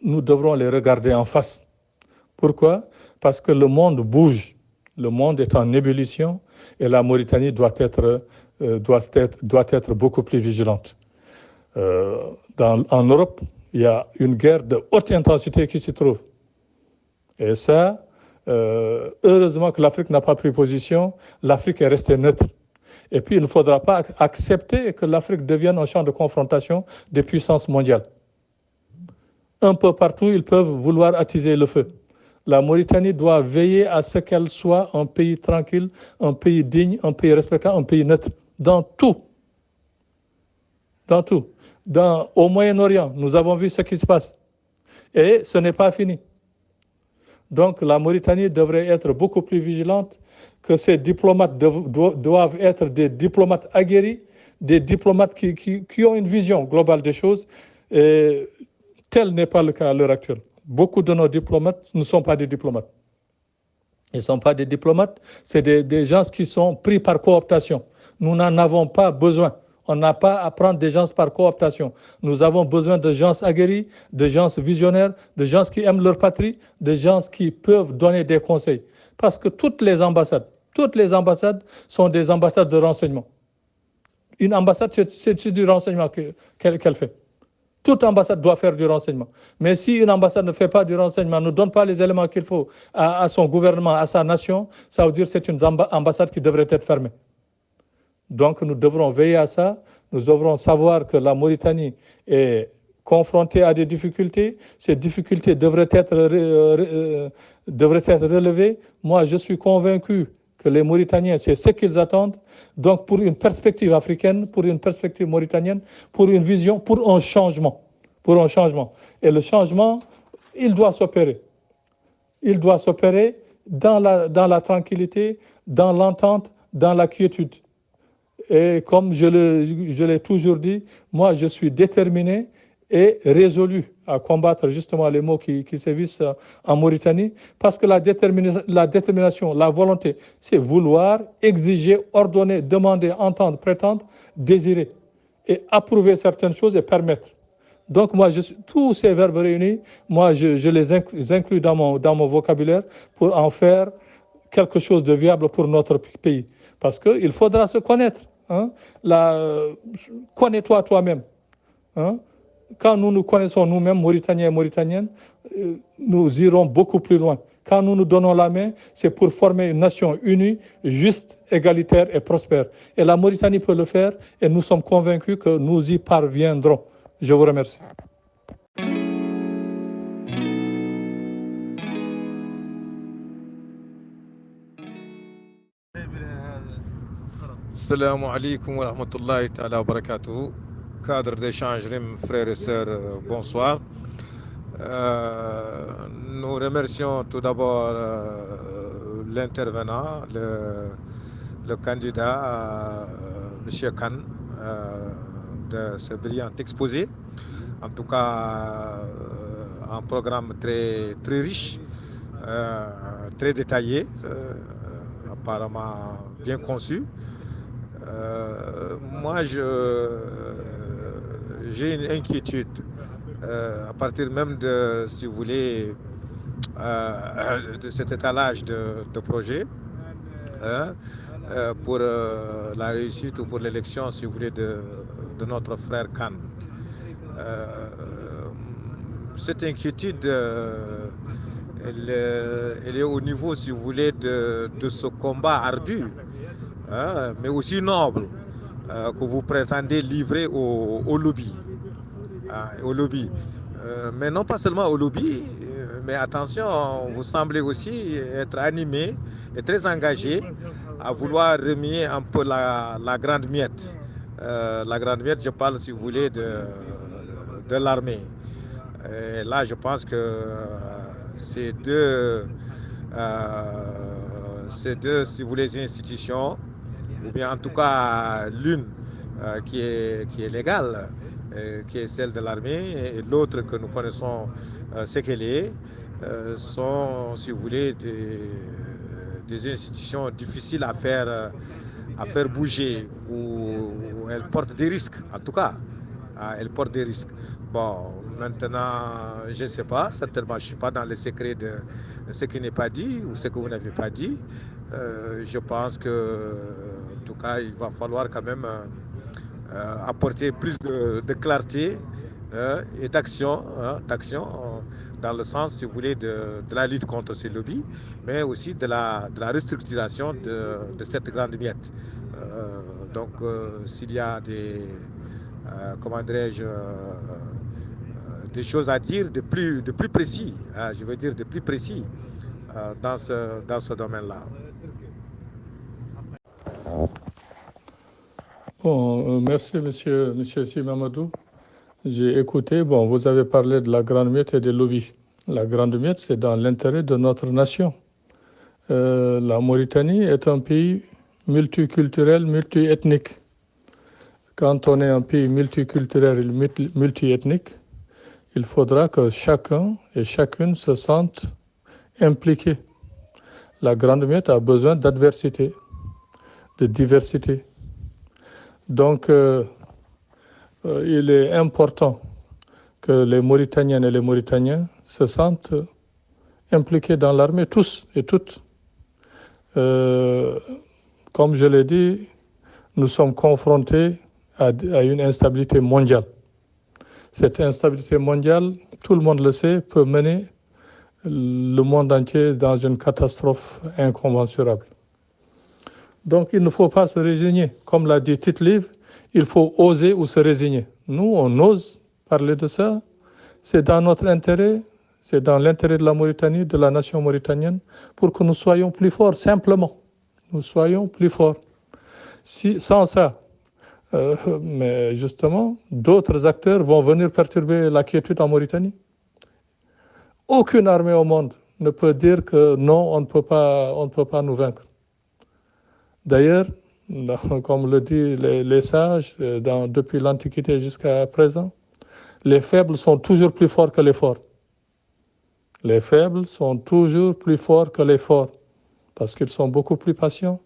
nous devrons les regarder en face. Pourquoi? Parce que le monde bouge. Le monde est en ébullition et la Mauritanie doit être beaucoup plus vigilante. En Europe, il y a une guerre de haute intensité qui s'y trouve. Et ça, heureusement que l'Afrique n'a pas pris position, l'Afrique est restée neutre. Et puis, il ne faudra pas accepter que l'Afrique devienne un champ de confrontation des puissances mondiales. Un peu partout, ils peuvent vouloir attiser le feu. La Mauritanie doit veiller à ce qu'elle soit un pays tranquille, un pays digne, un pays respectable, un pays neutre, dans tout. Dans tout. Au Moyen-Orient, nous avons vu ce qui se passe. Et ce n'est pas fini. Donc la Mauritanie devrait être beaucoup plus vigilante, que ces diplomates doivent être des diplomates aguerris, des diplomates qui ont une vision globale des choses. Et tel n'est pas le cas à l'heure actuelle. Beaucoup de nos diplomates ne sont pas des diplomates. Ils ne sont pas des diplomates, c'est des gens qui sont pris par cooptation. Nous n'en avons pas besoin. On n'a pas à prendre des gens par cooptation. Nous avons besoin de gens aguerris, de gens visionnaires, de gens qui aiment leur patrie, de gens qui peuvent donner des conseils. Parce que toutes les ambassades sont des ambassades de renseignement. Une ambassade, c'est du renseignement qu'elle fait. Toute ambassade doit faire du renseignement. Mais si une ambassade ne fait pas du renseignement, ne donne pas les éléments qu'il faut à son gouvernement, à sa nation, ça veut dire que c'est une ambassade qui devrait être fermée. Donc nous devrons veiller à ça. Nous devrons savoir que la Mauritanie est confrontée à des difficultés. Ces difficultés devraient être relevées. Moi, je suis convaincu que les Mauritaniens, c'est ce qu'ils attendent. Donc pour une perspective africaine, pour une perspective mauritanienne, pour une vision, pour un changement. Et le changement, il doit s'opérer. Il doit s'opérer dans la tranquillité, dans l'entente, dans la quiétude. Et comme je l'ai toujours dit, moi je suis déterminé et résolu à combattre justement les maux qui sévissent en Mauritanie, parce que la détermination, la volonté, c'est vouloir, exiger, ordonner, demander, entendre, prétendre, désirer, et approuver certaines choses et permettre. Donc moi, tous ces verbes réunis, moi je les inclus dans mon vocabulaire pour en faire quelque chose de viable pour notre pays. Parce qu'il faudra se connaître. Hein? Connais-toi toi-même. Hein? Quand nous nous connaissons nous-mêmes, Mauritaniens et Mauritaniennes, nous irons beaucoup plus loin. Quand nous nous donnons la main, c'est pour former une nation unie, juste, égalitaire et prospère. Et la Mauritanie peut le faire et nous sommes convaincus que nous y parviendrons. Je vous remercie. Assalamu alaikum wa rahmatullahi ta'ala wa barakatuhu. Cadre d'échange, frères et sœurs, bonsoir. Nous remercions tout d'abord l'intervenant, le candidat, M. Khan, de ce brillant exposé. En tout cas, un programme très, très riche, très détaillé, apparemment bien conçu. Moi, j'ai une inquiétude à partir même de, si vous voulez, de cet étalage de projet pour la réussite ou pour l'élection, si vous voulez, de notre frère Khan. Cette inquiétude, elle est au niveau, si vous voulez, de ce combat ardu, mais aussi noble, que vous prétendez livrer au lobby. Mais non pas seulement au lobby, mais attention, vous semblez aussi être animé et très engagé à vouloir remuer un peu la grande miette. La grande miette, je parle, si vous voulez, de l'armée. Et là, je pense que ces deux, si vous voulez, institutions, ou bien en tout cas l'une qui est légale, qui est celle de l'armée, et l'autre que nous connaissons ce qu'elle est, sont, si vous voulez, des institutions difficiles à faire bouger, où elles portent des risques, en tout cas. Elles portent des risques. Bon, maintenant, je ne sais pas, certainement, je ne suis pas dans le secret de ce qui n'est pas dit ou ce que vous n'avez pas dit. Je pense que, en tout cas, il va falloir quand même apporter plus de clarté et d'action, dans le sens, si vous voulez, de la lutte contre ces lobbies, mais aussi de la restructuration de cette grande miette. Donc, s'il y a comment dirais-je, des choses à dire de plus précis, je veux dire de plus précis dans ce domaine-là. Bon, merci monsieur Si Mamadou. J'ai écouté, bon, vous avez parlé de la grande miette et des lobbies. La grande miette, c'est dans l'intérêt de notre nation. La Mauritanie est un pays multiculturel, multiethnique. Quand on est un pays multiculturel et multiethnique, il faudra que chacun et chacune se sente impliqué. La grande miette a besoin d'adversité, de diversité. Donc, il est important que les Mauritaniennes et les Mauritaniens se sentent impliqués dans l'armée, tous et toutes. Comme je l'ai dit, nous sommes confrontés à une instabilité mondiale. Cette instabilité mondiale, tout le monde le sait, peut mener le monde entier dans une catastrophe incommensurable. Donc il ne faut pas se résigner. Comme l'a dit Tite-Live, il faut oser ou se résigner. Nous, on ose parler de ça. C'est dans notre intérêt, c'est dans l'intérêt de la Mauritanie, de la nation mauritanienne, pour que nous soyons plus forts, simplement. Nous soyons plus forts. Sans ça, mais justement, d'autres acteurs vont venir perturber la quiétude en Mauritanie. Aucune armée au monde ne peut dire que non, on ne peut pas nous vaincre. D'ailleurs, comme le disent les sages, depuis l'Antiquité jusqu'à présent, les faibles sont toujours plus forts que les forts. Les faibles sont toujours plus forts que les forts, parce qu'ils sont beaucoup plus patients,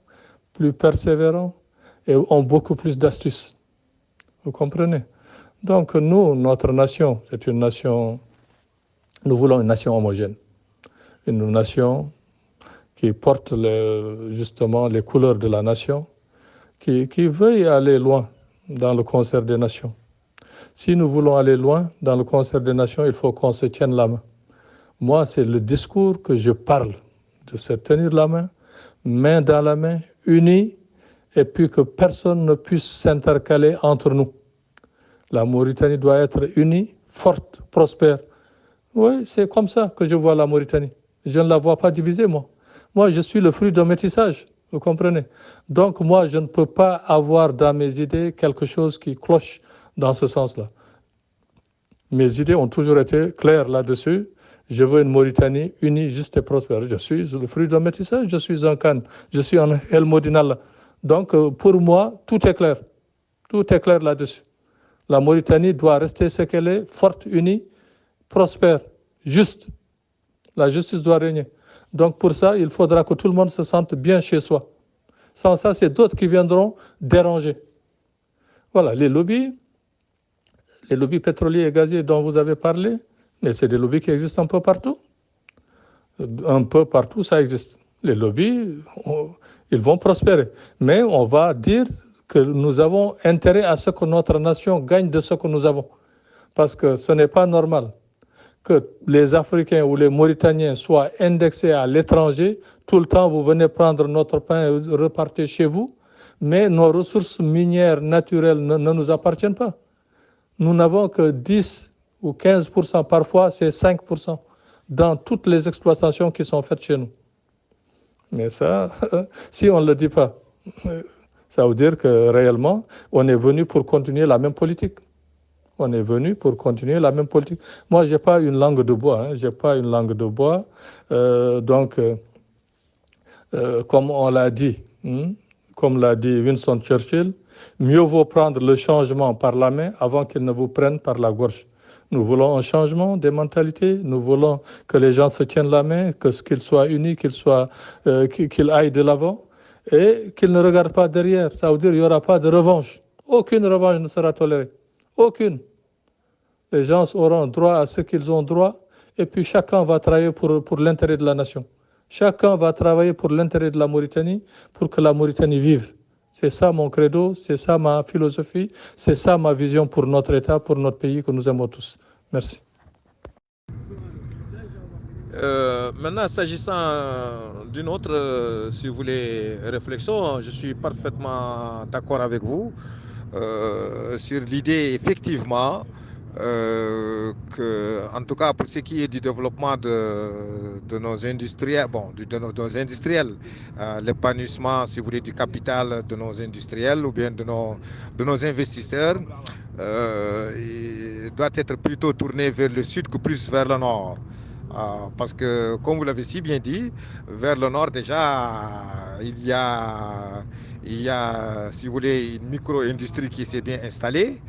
plus persévérants et ont beaucoup plus d'astuces. Vous comprenez? Donc nous, notre nation, c'est une nation, nous voulons une nation homogène, une nation qui porte justement les couleurs de la nation, qui veuille aller loin dans le concert des nations. Si nous voulons aller loin dans le concert des nations, il faut qu'on se tienne la main. Moi, c'est le discours que je parle, de se tenir la main dans la main, unis, et puis que personne ne puisse s'intercaler entre nous. La Mauritanie doit être unie, forte, prospère. Oui, c'est comme ça que je vois la Mauritanie. Je ne la vois pas divisée, moi. Moi, je suis le fruit d'un métissage, vous comprenez? Donc, moi, je ne peux pas avoir dans mes idées quelque chose qui cloche dans ce sens-là. Mes idées ont toujours été claires là-dessus. Je veux une Mauritanie unie, juste et prospère. Je suis le fruit d'un métissage, je suis un Khan, je suis un El Modinal. Donc, pour moi, tout est clair. Tout est clair là-dessus. La Mauritanie doit rester ce qu'elle est, forte, unie, prospère, juste. La justice doit régner. Donc, pour ça, il faudra que tout le monde se sente bien chez soi. Sans ça, c'est d'autres qui viendront déranger. Voilà, les lobbies pétroliers et gaziers dont vous avez parlé, mais c'est des lobbies qui existent un peu partout. Un peu partout, ça existe. Les lobbies, ils vont prospérer. Mais on va dire que nous avons intérêt à ce que notre nation gagne de ce que nous avons. Parce que ce n'est pas normal que les Africains ou les Mauritaniens soient indexés à l'étranger. Tout le temps, vous venez prendre notre pain et repartez chez vous. Mais nos ressources minières naturelles ne nous appartiennent pas. Nous n'avons que 10 ou 15%, parfois c'est 5% dans toutes les exploitations qui sont faites chez nous. Mais ça, si on ne le dit pas, ça veut dire que réellement, on est venu pour continuer la même politique. On est venu pour continuer la même politique. Moi, je n'ai pas une langue de bois. J'ai pas une langue de bois. Comme on l'a dit, comme l'a dit Winston Churchill, mieux vaut prendre le changement par la main avant qu'il ne vous prenne par la gorge. Nous voulons un changement des mentalités. Nous voulons que les gens se tiennent la main, qu'ils soient unis, qu'ils aillent de l'avant et qu'ils ne regardent pas derrière. Ça veut dire qu'il n'y aura pas de revanche. Aucune revanche ne sera tolérée. Aucune. Les gens auront droit à ce qu'ils ont droit et puis chacun va travailler pour l'intérêt de la nation. Chacun va travailler pour l'intérêt de la Mauritanie, pour que la Mauritanie vive. C'est ça mon credo, c'est ça ma philosophie, c'est ça ma vision pour notre État, pour notre pays que nous aimons tous. Merci. Maintenant, s'agissant d'une autre, si vous voulez, réflexion, je suis parfaitement d'accord avec vous sur l'idée, effectivement, que, en tout cas pour ce qui est du développement de nos industriels, de nos industriels, l'épanouissement, si vous voulez, du capital de nos industriels ou bien de nos investisseurs, il doit être plutôt tourné vers le sud que plus vers le nord. Parce que, comme vous l'avez si bien dit, vers le nord déjà, il y a, si vous voulez, une micro-industrie qui s'est bien installée,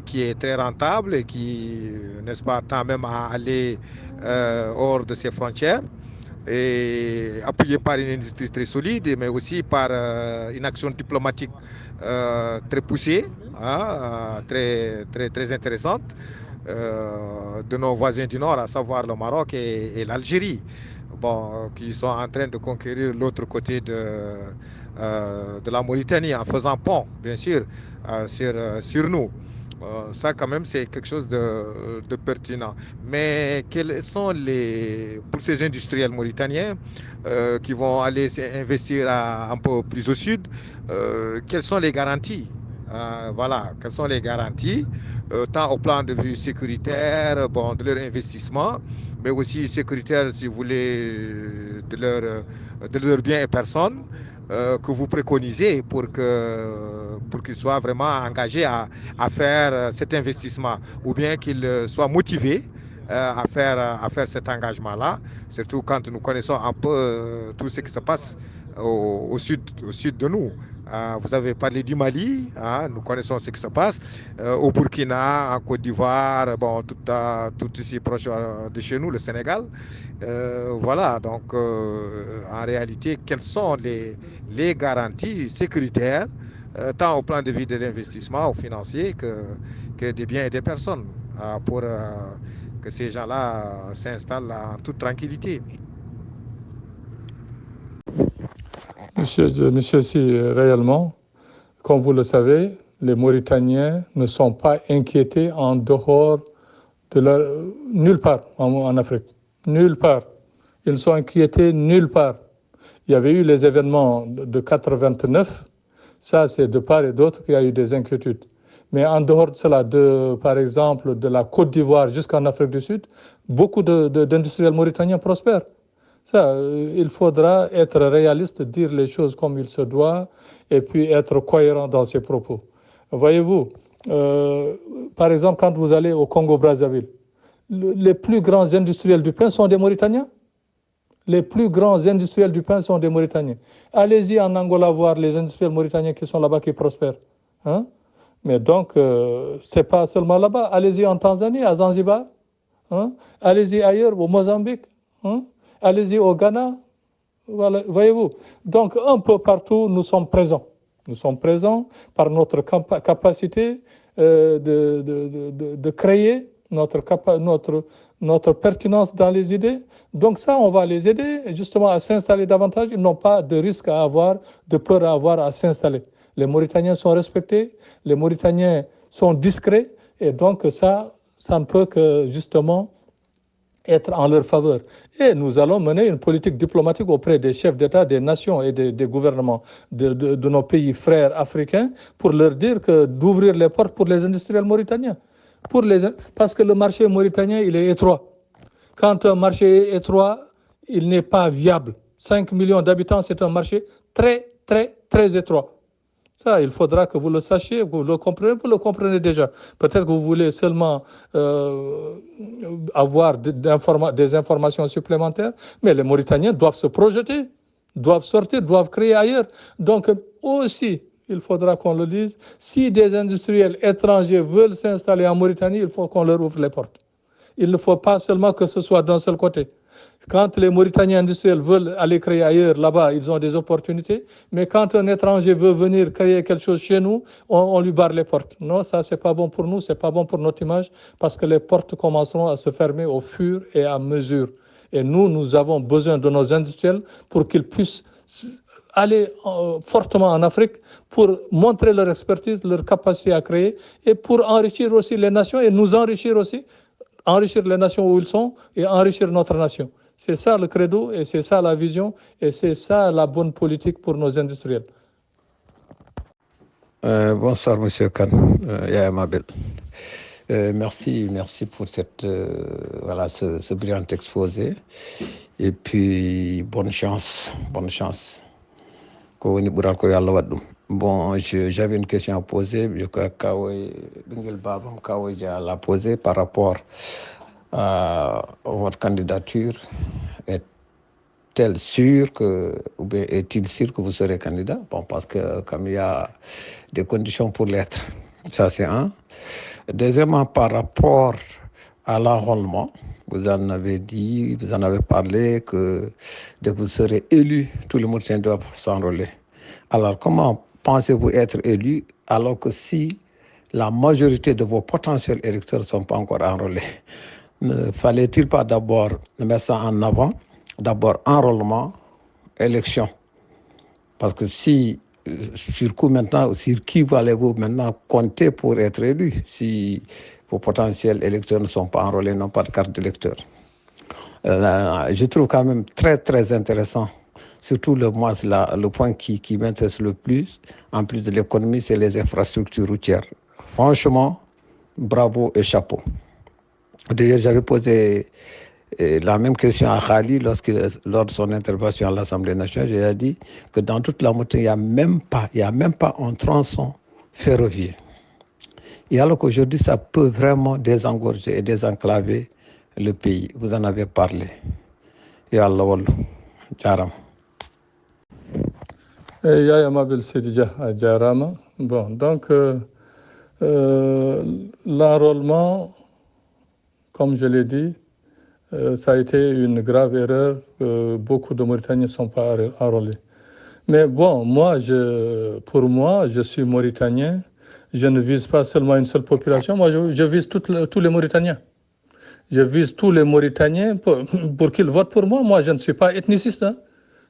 qui est très rentable et qui, n'est-ce pas, tend même à aller hors de ses frontières. et appuyé par une industrie très solide, mais aussi par une action diplomatique très poussée, hein, très intéressante de nos voisins du Nord, à savoir le Maroc et l'Algérie, bon, qui sont en train de conquérir l'autre côté de la Mauritanie en faisant pont, bien sûr, sur nous. Ça, quand même, c'est quelque chose de pertinent. Mais quels sont pour ces industriels mauritaniens qui vont aller investir un peu plus au sud, quelles sont les garanties? Voilà, quelles sont les garanties, tant au plan de vue sécuritaire, bon, de leur investissement, mais aussi sécuritaire, si vous voulez, de leur biens et personnes, que vous préconisez pour qu'ils soient vraiment engagés à faire cet investissement, ou bien qu'ils soient motivés à faire cet engagement-là, surtout quand nous connaissons un peu tout ce qui se passe au sud de nous. Vous avez parlé du Mali, hein, nous connaissons ce qui se passe au Burkina, en Côte d'Ivoire, bon, tout ici proche de chez nous, le Sénégal. Voilà, donc en réalité, quelles sont les garanties sécuritaires, tant au plan de vue de l'investissement, au financier, que des biens et des personnes, pour que ces gens-là s'installent en toute tranquillité. Monsieur, si réellement, comme vous le savez, les Mauritaniens ne sont pas inquiétés en dehors de nulle part en Afrique. Nulle part. Ils ne sont inquiétés nulle part. Il y avait eu les événements de 89. Ça, c'est de part et d'autre qu'il y a eu des inquiétudes. Mais en dehors de cela, par exemple, de la Côte d'Ivoire jusqu'en Afrique du Sud, beaucoup d'industriels mauritaniens prospèrent. Ça, il faudra être réaliste, dire les choses comme il se doit, et puis être cohérent dans ses propos. Voyez-vous, par exemple, quand vous allez au Congo-Brazzaville, les plus grands industriels du pain sont des Mauritaniens. Les plus grands industriels du pain sont des Mauritaniens. Allez-y en Angola voir les industriels mauritaniens qui sont là-bas, qui prospèrent. Hein? Mais donc, c'est pas seulement là-bas. Allez-y en Tanzanie, à Zanzibar. Hein? Allez-y ailleurs, au Mozambique. Hein? Allez-y au Ghana. Voilà, voyez-vous. Donc, un peu partout, nous sommes présents. Nous sommes présents par notre capacité de créer, notre pertinence dans les idées. Donc ça, on va les aider justement à s'installer davantage. Ils n'ont pas de risque à avoir, de peur à avoir à s'installer. Les Mauritaniens sont respectés, les Mauritaniens sont discrets, et donc ça ne peut que justement être en leur faveur. Et nous allons mener une politique diplomatique auprès des chefs d'État, des nations et des gouvernements de nos pays frères africains pour leur dire d'ouvrir les portes pour les industriels mauritaniens. Parce que le marché mauritanien, il est étroit. Quand un marché est étroit, il n'est pas viable. 5 millions d'habitants, c'est un marché très, très, très étroit. Ça, il faudra que vous le sachiez, vous le comprenez déjà. Peut-être que vous voulez seulement avoir des informations supplémentaires, mais les Mauritaniens doivent se projeter, doivent sortir, doivent créer ailleurs. Donc aussi, il faudra qu'on le dise, si des industriels étrangers veulent s'installer en Mauritanie, il faut qu'on leur ouvre les portes. Il ne faut pas seulement que ce soit d'un seul côté. Quand les Mauritaniens industriels veulent aller créer ailleurs, là-bas, ils ont des opportunités. Mais quand un étranger veut venir créer quelque chose chez nous, on lui barre les portes. Non, ça, c'est pas bon pour nous, c'est pas bon pour notre image, parce que les portes commenceront à se fermer au fur et à mesure. Et nous avons besoin de nos industriels pour qu'ils puissent aller fortement en Afrique pour montrer leur expertise, leur capacité à créer et pour enrichir aussi les nations et nous enrichir aussi, enrichir les nations où ils sont et enrichir notre nation. C'est ça le credo et c'est ça la vision et c'est ça la bonne politique pour nos industriels. Bonsoir Monsieur Khan, Yaya Mabel. Merci pour ce brillant exposé et puis bonne chance. Bon, j'avais une question à poser, je crois que Bingel Babam l'a posé par rapport à votre candidature. Est-elle sûre ou bien est-il sûr que vous serez candidat? Bon, parce que comme il y a des conditions pour l'être, ça c'est un. Deuxièmement, par rapport à l'enrôlement, Vous en avez dit, vous en avez parlé que dès que vous serez élu, tous les Mauritaniens doivent s'enrôler. Alors, comment pensez-vous être élu alors que si la majorité de vos potentiels électeurs ne sont pas encore enrôlés? Ne fallait-il pas d'abord mettre ça en avant, d'abord enrôlement, élection? Parce que si, sur coup maintenant, sur qui allez-vous maintenant compter pour être élu si vos potentiels électeurs ne sont pas enrôlés, n'ont pas de carte d'électeur? Je trouve quand même très, très intéressant. Surtout le point qui m'intéresse le plus, en plus de l'économie, c'est les infrastructures routières. Franchement, bravo et chapeau. D'ailleurs, j'avais posé la même question à Khali lors de son intervention à l'Assemblée nationale. J'ai dit que dans toute la Mauritanie, il n'y a même pas un tronçon ferroviaire. Et alors qu'aujourd'hui, ça peut vraiment désengorger et désenclaver le pays. Vous en avez parlé. Ya Allah wallah. Jaram. Yaya Mabel Sedija à Djarama. Bon, donc l'enrôlement, comme je l'ai dit, ça a été une grave erreur. Beaucoup de Mauritaniens ne sont pas enrôlés. Mais bon, pour moi, je suis Mauritanien. Je ne vise pas seulement une seule population. Moi, je vise tous les Mauritaniens. Je vise tous les Mauritaniens pour qu'ils votent pour moi. Moi, je ne suis pas ethniciste. Hein.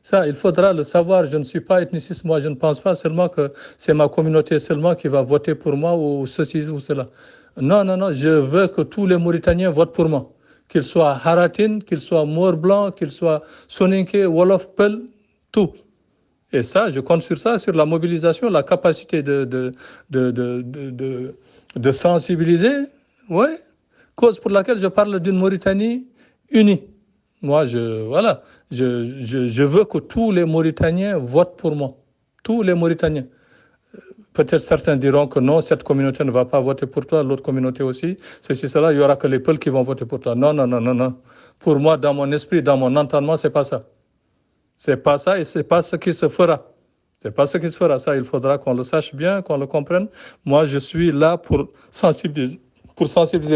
Ça, il faudra le savoir. Je ne suis pas ethniciste. Moi, je ne pense pas seulement que c'est ma communauté seulement qui va voter pour moi ou ceci ou cela. Non, non, non. Je veux que tous les Mauritaniens votent pour moi. Qu'ils soient Haratin, qu'ils soient Maure Blanc, qu'ils soient Soninké, Wolof, Peul, tout. Et ça, je compte sur ça, sur la mobilisation, la capacité de sensibiliser. Ouais. Cause pour laquelle je parle d'une Mauritanie unie. Moi, je veux que tous les Mauritaniens votent pour moi. Tous les Mauritaniens. Peut-être certains diront que non, cette communauté ne va pas voter pour toi, l'autre communauté aussi. Ceci, cela, il n'y aura que les Peuls qui vont voter pour toi. Non, non, non, non, non. Pour moi, dans mon esprit, dans mon entendement, c'est pas ça. C'est pas ça et c'est pas ce qui se fera. C'est pas ce qui se fera. Ça, il faudra qu'on le sache bien, qu'on le comprenne. Moi, je suis là pour sensibiliser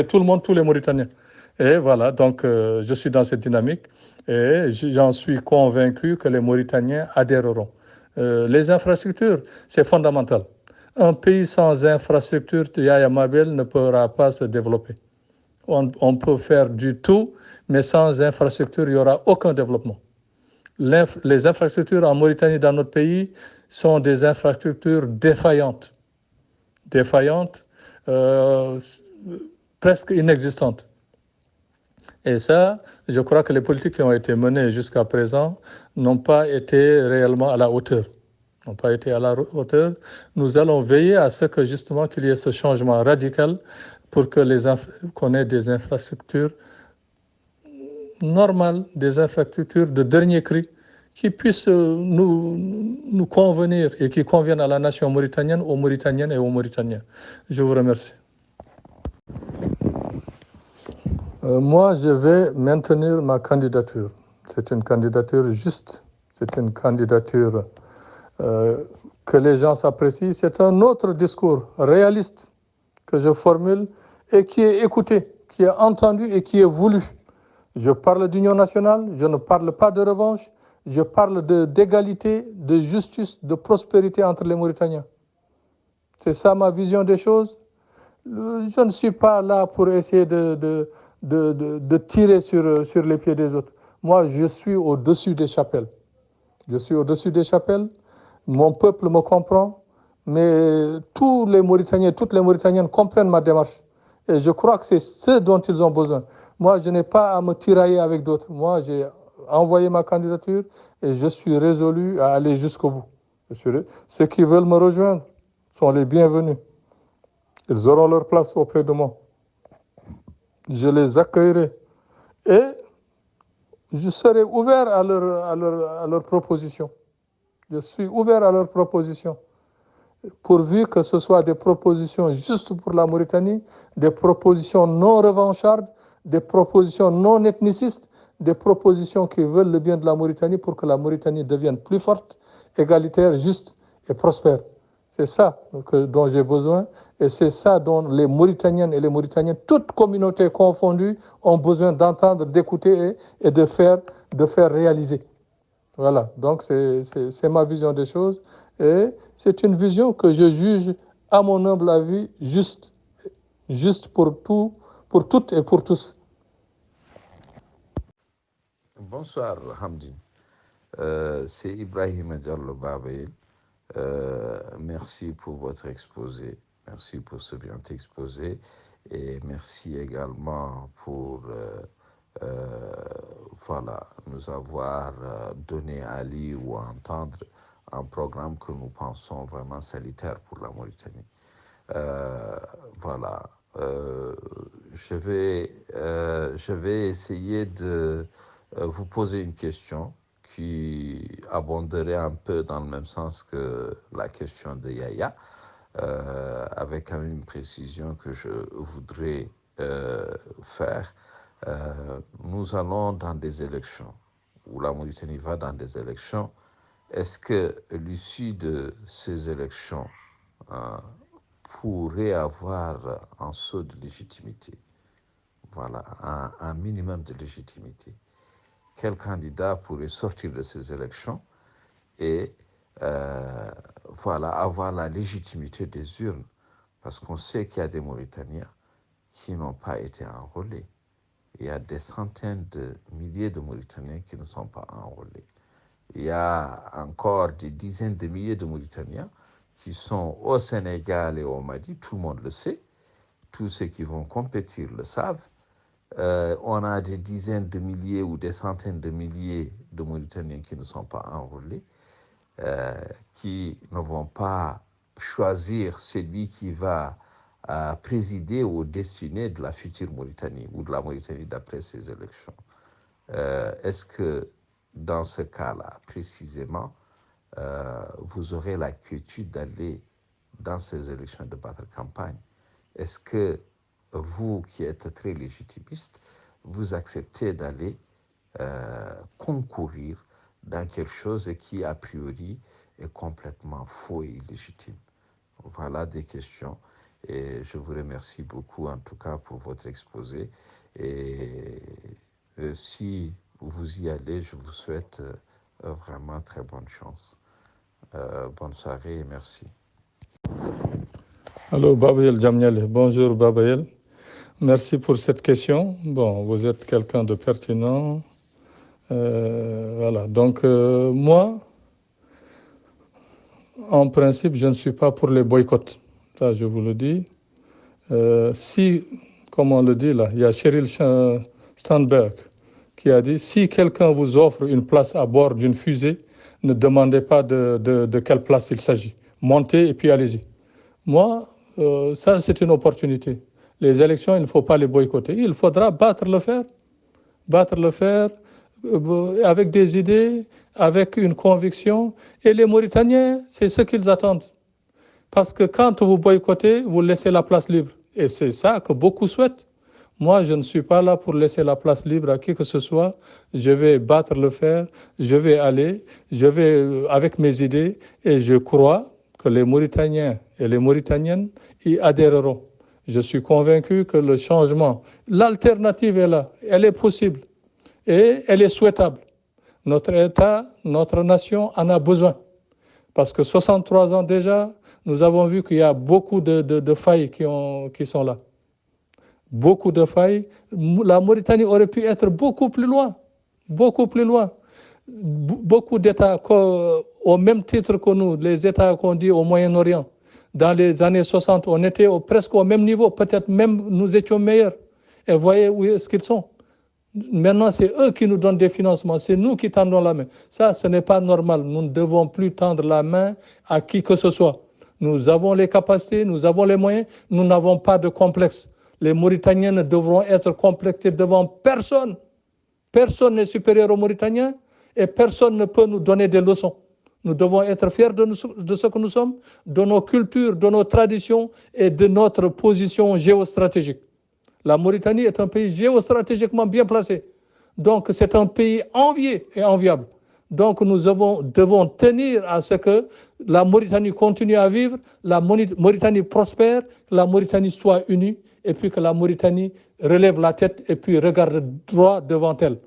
tout le monde, tous les Mauritaniens. Et voilà, donc je suis dans cette dynamique et j'en suis convaincu que les Mauritaniens adhéreront. Les infrastructures, c'est fondamental. Un pays sans infrastructure, Yaya Mabel, ne pourra pas se développer. On peut faire du tout, mais sans infrastructure, il n'y aura aucun développement. Les infrastructures en Mauritanie, dans notre pays, sont des infrastructures défaillantes. Défaillantes, presque inexistantes. Et ça, je crois que les politiques qui ont été menées jusqu'à présent n'ont pas été réellement à la hauteur. N'ont pas été à la hauteur. Nous allons veiller à ce que justement qu'il y ait ce changement radical pour que qu'on ait des infrastructures normales, des infrastructures de dernier cri qui puissent nous convenir et qui conviennent à la nation mauritanienne, aux Mauritaniennes et aux Mauritaniens. Je vous remercie. Moi, je vais maintenir ma candidature. C'est une candidature juste. C'est une candidature que les gens s'apprécient. C'est un autre discours réaliste que je formule et qui est écouté, qui est entendu et qui est voulu. Je parle d'union nationale, je ne parle pas de revanche, je parle d'égalité, de justice, de prospérité entre les Mauritaniens. C'est ça ma vision des choses. Je ne suis pas là pour essayer de tirer sur les pieds des autres. Moi, je suis au-dessus des chapelles. Je suis au-dessus des chapelles. Mon peuple me comprend, mais tous les Mauritaniens, toutes les Mauritaniennes comprennent ma démarche. Et je crois que c'est ce dont ils ont besoin. Moi, je n'ai pas à me tirailler avec d'autres. Moi, j'ai envoyé ma candidature et je suis résolu à aller jusqu'au bout. Ceux qui veulent me rejoindre sont les bienvenus. Ils auront leur place auprès de moi. Je les accueillerai et je serai ouvert à leurs propositions. Je suis ouvert à leurs propositions, pourvu que ce soit des propositions justes pour la Mauritanie, des propositions non revanchardes, des propositions non ethnicistes, des propositions qui veulent le bien de la Mauritanie pour que la Mauritanie devienne plus forte, égalitaire, juste et prospère. C'est ça dont j'ai besoin et c'est ça dont les Mauritaniennes et les Mauritaniens, toutes communautés confondues, ont besoin d'entendre, d'écouter et de faire réaliser. Voilà, donc c'est ma vision des choses et c'est une vision que je juge, à mon humble avis, juste pour toutes et pour tous. Bonsoir Hamdi, c'est Ibrahim Diallo Babaïl. Merci pour votre exposé, merci pour ce brillant exposé et merci également pour nous avoir donné à lire ou à entendre un programme que nous pensons vraiment salutaire pour la Mauritanie. Je vais essayer de vous poser une question qui abonderait un peu dans le même sens que la question de Yaya, avec une précision que je voudrais faire. Nous allons dans des élections, ou la Mauritanie va dans des élections. Est-ce que l'issue de ces élections pourrait avoir un saut de légitimité? Voilà, un minimum de légitimité. Quel candidat pourrait sortir de ces élections et avoir la légitimité des urnes? Parce qu'on sait qu'il y a des Mauritaniens qui n'ont pas été enrôlés. Il y a des centaines de milliers de Mauritaniens qui ne sont pas enrôlés. Il y a encore des dizaines de milliers de Mauritaniens qui sont au Sénégal et au Mali, tout le monde le sait, tous ceux qui vont compétir le savent. On a des dizaines de milliers ou des centaines de milliers de Mauritaniens qui ne sont pas enrôlés, qui ne vont pas choisir celui qui va présider aux destinées de la future Mauritanie ou de la Mauritanie d'après ces élections. Est-ce que dans ce cas-là, précisément, vous aurez la quiétude d'aller dans ces élections de battre campagne? Est-ce que vous qui êtes très légitimiste, vous acceptez d'aller concourir dans quelque chose qui, a priori, est complètement faux et illégitime? Voilà des questions. Et je vous remercie beaucoup, en tout cas, pour votre exposé. Et si vous y allez, je vous souhaite vraiment très bonne chance. Bonne soirée et merci. Allô, Babaïel Jamniale. Bonjour, Babaïel. Merci pour cette question. Bon, vous êtes quelqu'un de pertinent. Voilà. Donc, moi, en principe, je ne suis pas pour les boycotts. Ça, je vous le dis. Si, comme on le dit là, il y a Sheryl Sandberg qui a dit, si quelqu'un vous offre une place à bord d'une fusée, ne demandez pas de quelle place il s'agit. Montez et puis allez-y. Moi, ça, c'est une opportunité. Les élections, il ne faut pas les boycotter. Il faudra battre le fer avec des idées, avec une conviction. Et les Mauritaniens, c'est ce qu'ils attendent. Parce que quand vous boycottez, vous laissez la place libre. Et c'est ça que beaucoup souhaitent. Moi, je ne suis pas là pour laisser la place libre à qui que ce soit. Je vais battre le fer, je vais aller, je vais avec mes idées et je crois que les Mauritaniens et les Mauritaniennes y adhéreront. Je suis convaincu que le changement, l'alternative est là, elle est possible et elle est souhaitable. Notre État, notre nation en a besoin. Parce que 63 ans déjà, nous avons vu qu'il y a beaucoup de failles qui sont là. Beaucoup de failles. La Mauritanie aurait pu être beaucoup plus loin. Beaucoup plus loin. Beaucoup d'États, au même titre que nous, les États qu'on dit au Moyen-Orient, dans les années 60, on était presque au même niveau, peut-être même nous étions meilleurs. Et voyez où est-ce qu'ils sont. Maintenant, c'est eux qui nous donnent des financements, c'est nous qui tendons la main. Ça, ce n'est pas normal. Nous ne devons plus tendre la main à qui que ce soit. Nous avons les capacités, nous avons les moyens, nous n'avons pas de complexe. Les Mauritaniens ne devront être complexés devant personne. Personne n'est supérieur aux Mauritaniens et personne ne peut nous donner des leçons. Nous devons être fiers de ce que nous sommes, de nos cultures, de nos traditions et de notre position géostratégique. La Mauritanie est un pays géostratégiquement bien placé. Donc c'est un pays envié et enviable. Donc nous devons tenir à ce que la Mauritanie continue à vivre, la Mauritanie prospère, la Mauritanie soit unie, et puis que la Mauritanie relève la tête et puis regarde droit devant elle.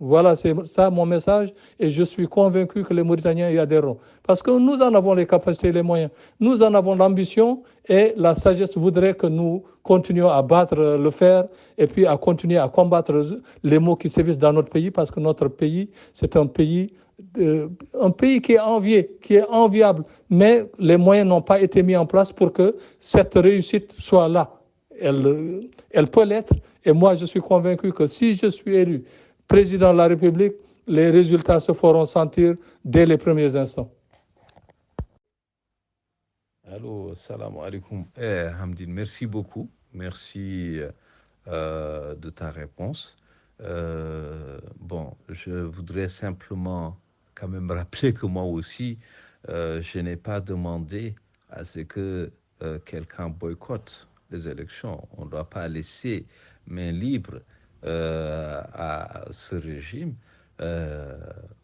Voilà, c'est ça mon message, et je suis convaincu que les Mauritaniens y adhéreront. Parce que nous en avons les capacités et les moyens. Nous en avons l'ambition, et la sagesse voudrait que nous continuions à battre le fer et puis à continuer à combattre les maux qui sévissent dans notre pays, parce que notre pays, c'est un pays qui est envié, qui est enviable, mais les moyens n'ont pas été mis en place pour que cette réussite soit là. Elle peut l'être, et moi je suis convaincu que si je suis élu président de la République, les résultats se feront sentir dès les premiers instants. Allô, salam alaikum. Hamdine, merci beaucoup. Merci de ta réponse. Bon, je voudrais simplement quand même rappeler que moi aussi, je n'ai pas demandé à ce que quelqu'un boycotte les élections. On ne doit pas laisser main libre à ce régime,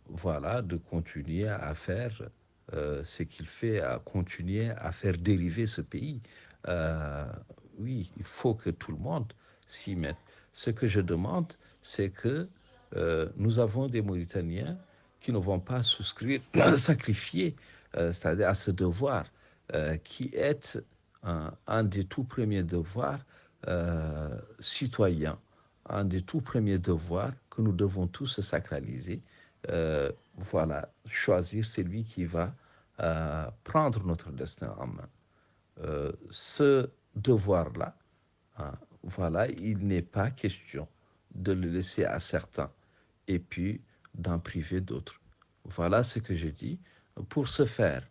voilà, de continuer à faire ce qu'il fait, à continuer à faire dériver ce pays. Oui, il faut que tout le monde s'y mette. Ce que je demande, c'est que nous avons des Mauritaniens qui ne vont pas sacrifier, c'est-à-dire à ce devoir, qui est un des tout premiers devoirs citoyens, un des tout premiers devoirs que nous devons tous sacraliser. Voilà, choisir celui qui va prendre notre destin en main. Ce devoir-là, voilà, il n'est pas question de le laisser à certains et puis d'en priver d'autres. Voilà ce que je dis. Pour ce faire,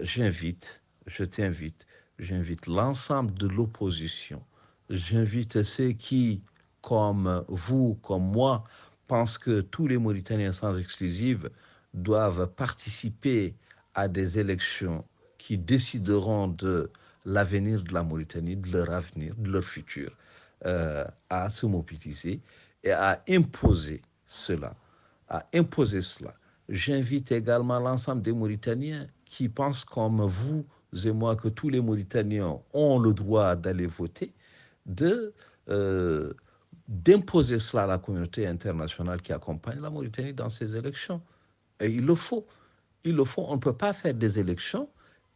j'invite l'ensemble de l'opposition, j'invite ceux qui, comme vous, comme moi, pensent que tous les Mauritaniens sans exclusive doivent participer à des élections qui décideront de l'avenir de la Mauritanie, de leur avenir, de leur futur, à se mobiliser et à imposer cela. J'invite également l'ensemble des Mauritaniens qui pensent comme vous et moi que tous les Mauritaniens ont le droit d'aller voter, d'imposer cela à la communauté internationale qui accompagne la Mauritanie dans ces élections. Et il le faut. On ne peut pas faire des élections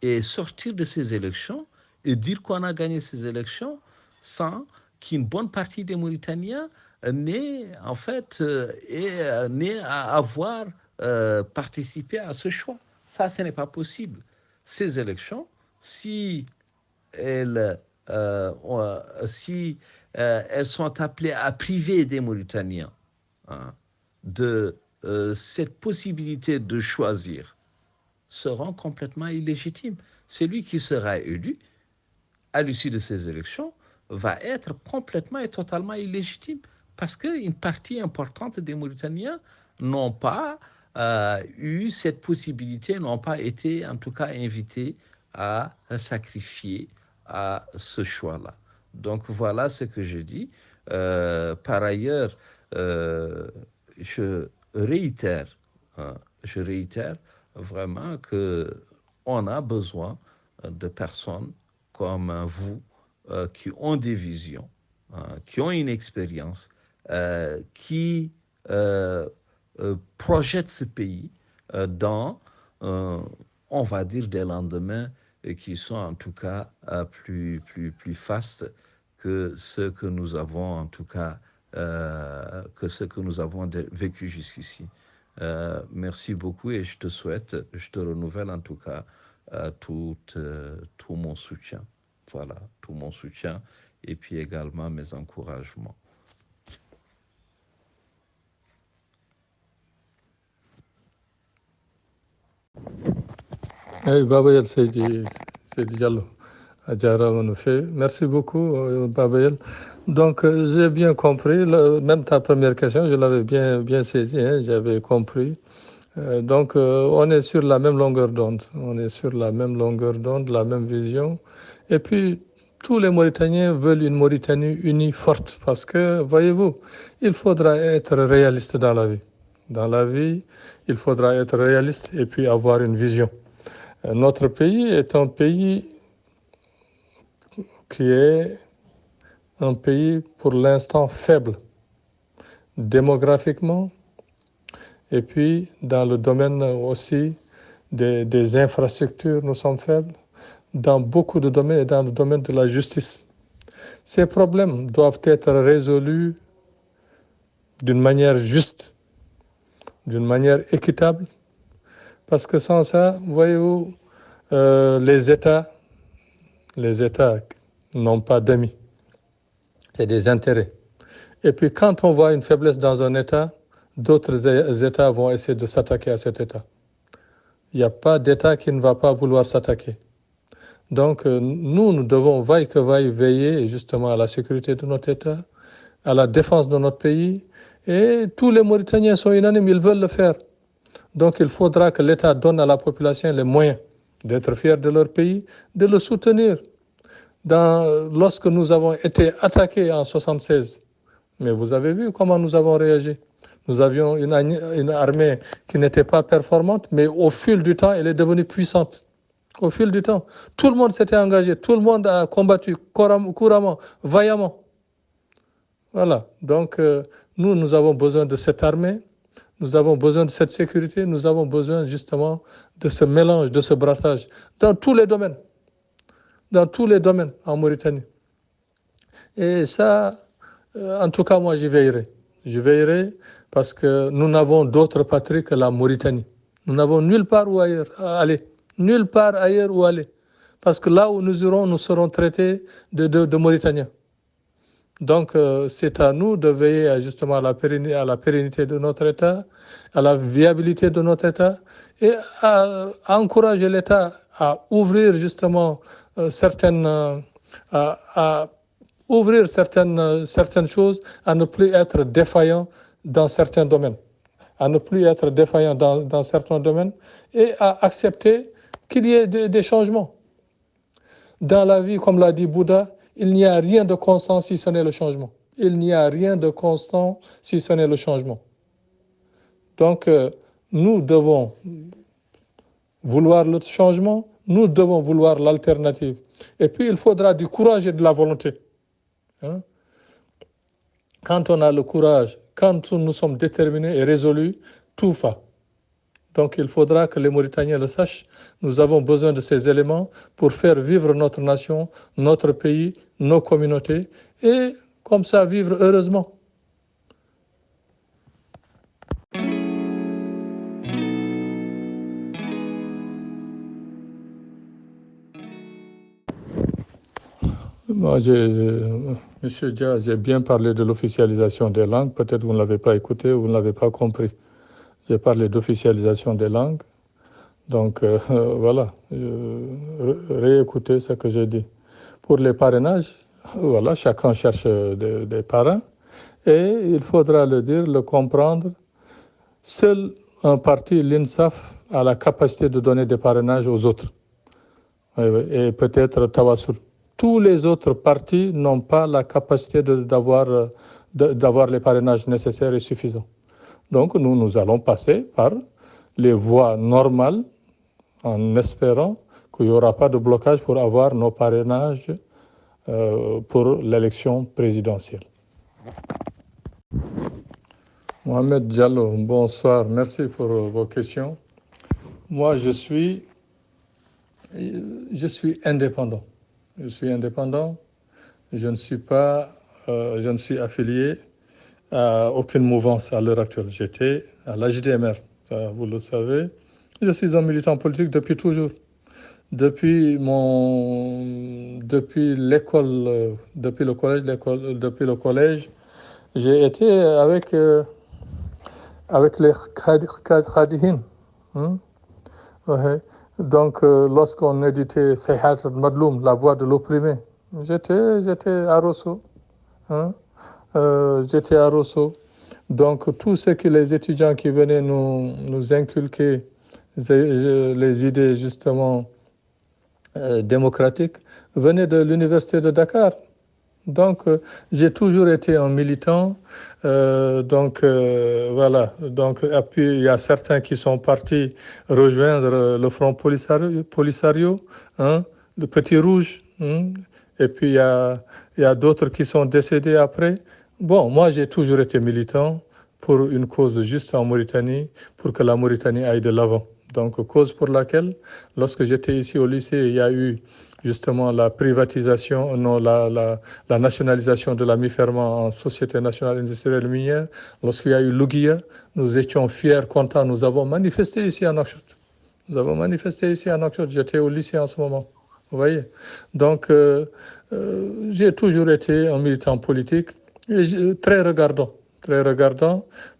et sortir de ces élections et dire qu'on a gagné ces élections sans qu'une bonne partie des Mauritaniens n'ait à avoir participé à ce choix. Ça, ce n'est pas possible. Ces élections, si elles sont appelées à priver des Mauritaniens de cette possibilité de choisir, seront complètement illégitimes. Celui qui sera élu à l'issue de ces élections va être complètement et totalement illégitime, parce qu'une partie importante des Mauritaniens n'ont pas eu cette possibilité, n'ont pas été en tout cas invités à sacrifier à ce choix-là. Donc voilà ce que je dis. Par ailleurs, je réitère vraiment qu'on a besoin de personnes comme vous qui ont des visions, qui ont une expérience, qui projettent ce pays dans, on va dire, des lendemains qui sont en tout cas plus fastes que ceux que nous avons en tout cas vécu jusqu'ici. Merci beaucoup, et je te renouvelle en tout cas tout mon soutien. Voilà, tout mon soutien, et puis également mes encouragements. Babayel Seydi Diallo, merci beaucoup, Babayel. Donc, j'ai bien compris, même ta première question, je l'avais bien saisie, j'avais compris. Donc, on est sur la même longueur d'onde, la même vision. Et puis, tous les Mauritaniens veulent une Mauritanie unie, forte, parce que, voyez-vous, il faudra être réaliste dans la vie. Dans la vie, il faudra être réaliste et puis avoir une vision. Notre pays est un pays qui est un pays pour l'instant faible, démographiquement, et puis dans le domaine aussi des infrastructures, nous sommes faibles, dans beaucoup de domaines et dans le domaine de la justice. Ces problèmes doivent être résolus d'une manière juste, d'une manière équitable, parce que sans ça, voyez-vous, les États n'ont pas d'amis, c'est des intérêts. Et puis quand on voit une faiblesse dans un État, d'autres États vont essayer de s'attaquer à cet État. Il n'y a pas d'État qui ne va pas vouloir s'attaquer. Donc nous devons, vaille que vaille, veiller justement à la sécurité de notre État, à la défense de notre pays. Et tous les Mauritaniens sont unanimes, ils veulent le faire. Donc il faudra que l'État donne à la population les moyens d'être fiers de leur pays, de le soutenir. Lorsque nous avons été attaqués en 1976, mais vous avez vu comment nous avons réagi. Nous avions une armée qui n'était pas performante, mais au fil du temps, elle est devenue puissante. Au fil du temps, tout le monde s'était engagé, tout le monde a combattu couramment, vaillamment. Voilà, donc nous avons besoin de cette armée, nous avons besoin de cette sécurité, nous avons besoin justement de ce mélange, de ce brassage, dans tous les domaines en Mauritanie. Et ça, en tout cas, moi, j'y veillerai. J'y veillerai parce que nous n'avons d'autre patrie que la Mauritanie. Nous n'avons nulle part où ailleurs à aller. Nulle part ailleurs où aller. Parce que là où nous irons, nous serons traités de Mauritaniens. Donc, c'est à nous de veiller justement à la pérennité de notre État, à la viabilité de notre État et à encourager l'État à ouvrir justement à ouvrir certaines choses, à ne plus être défaillant dans certains domaines, et à accepter qu'il y ait des changements. Dans la vie, comme l'a dit Bouddha, il n'y a rien de constant si ce n'est le changement. Il n'y a rien de constant si ce n'est le changement. Donc, nous devons vouloir le changement, nous devons vouloir l'alternative. Et puis, il faudra du courage et de la volonté. Quand on a le courage, quand nous sommes déterminés et résolus, tout va. Donc il faudra que les Mauritaniens le sachent. Nous avons besoin de ces éléments pour faire vivre notre nation, notre pays, nos communautés, et comme ça vivre heureusement. Moi, Monsieur Dia, j'ai bien parlé de l'officialisation des langues. Peut-être vous ne l'avez pas écouté, vous ne l'avez pas compris. J'ai parlé d'officialisation des langues. Donc, voilà, réécoutez ce que j'ai dit. Pour les parrainages, voilà, chacun cherche des parrains. Et il faudra le dire, le comprendre. Seul un parti, l'INSAF, a la capacité de donner des parrainages aux autres. Et peut-être Tawassul. Tous les autres partis n'ont pas la capacité d'avoir les parrainages nécessaires et suffisants. Donc nous allons passer par les voies normales en espérant qu'il n'y aura pas de blocage pour avoir nos parrainages pour l'élection présidentielle. Mohamed Diallo, bonsoir. Merci pour vos questions. Moi, je suis indépendant. Je suis indépendant. Je ne suis affilié à aucune mouvance à l'heure actuelle. J'étais à l'HDMR, vous le savez. Je suis un militant politique depuis toujours. Depuis l'école, depuis le collège, j'ai été avec les Khadihin. Ouais. Donc, lorsqu'on éditait Sayhat al-Madloum, la voix de l'opprimé, j'étais à Rosso. J'étais à Rosso. Donc, tout ce que les étudiants qui venaient nous inculquer, les idées justement démocratiques, venaient de l'université de Dakar. Donc, j'ai toujours été un militant. Voilà. Donc, et puis, il y a certains qui sont partis rejoindre le Front Polisario, hein, le Petit Rouge. Hein. Et puis, il y a d'autres qui sont décédés après. Bon, moi, j'ai toujours été militant pour une cause juste en Mauritanie, pour que la Mauritanie aille de l'avant. Donc, cause pour laquelle, lorsque j'étais ici au lycée, il y a eu justement la privatisation, non, la nationalisation de la MIFERMA en Société nationale industrielle minière. Lorsqu'il y a eu l'Ouguia, nous étions fiers, contents, nous avons manifesté ici à Nouakchott. Nous avons manifesté ici à Nouakchott, j'étais au lycée en ce moment. Vous voyez? Donc, j'ai toujours été un militant politique, et très regardant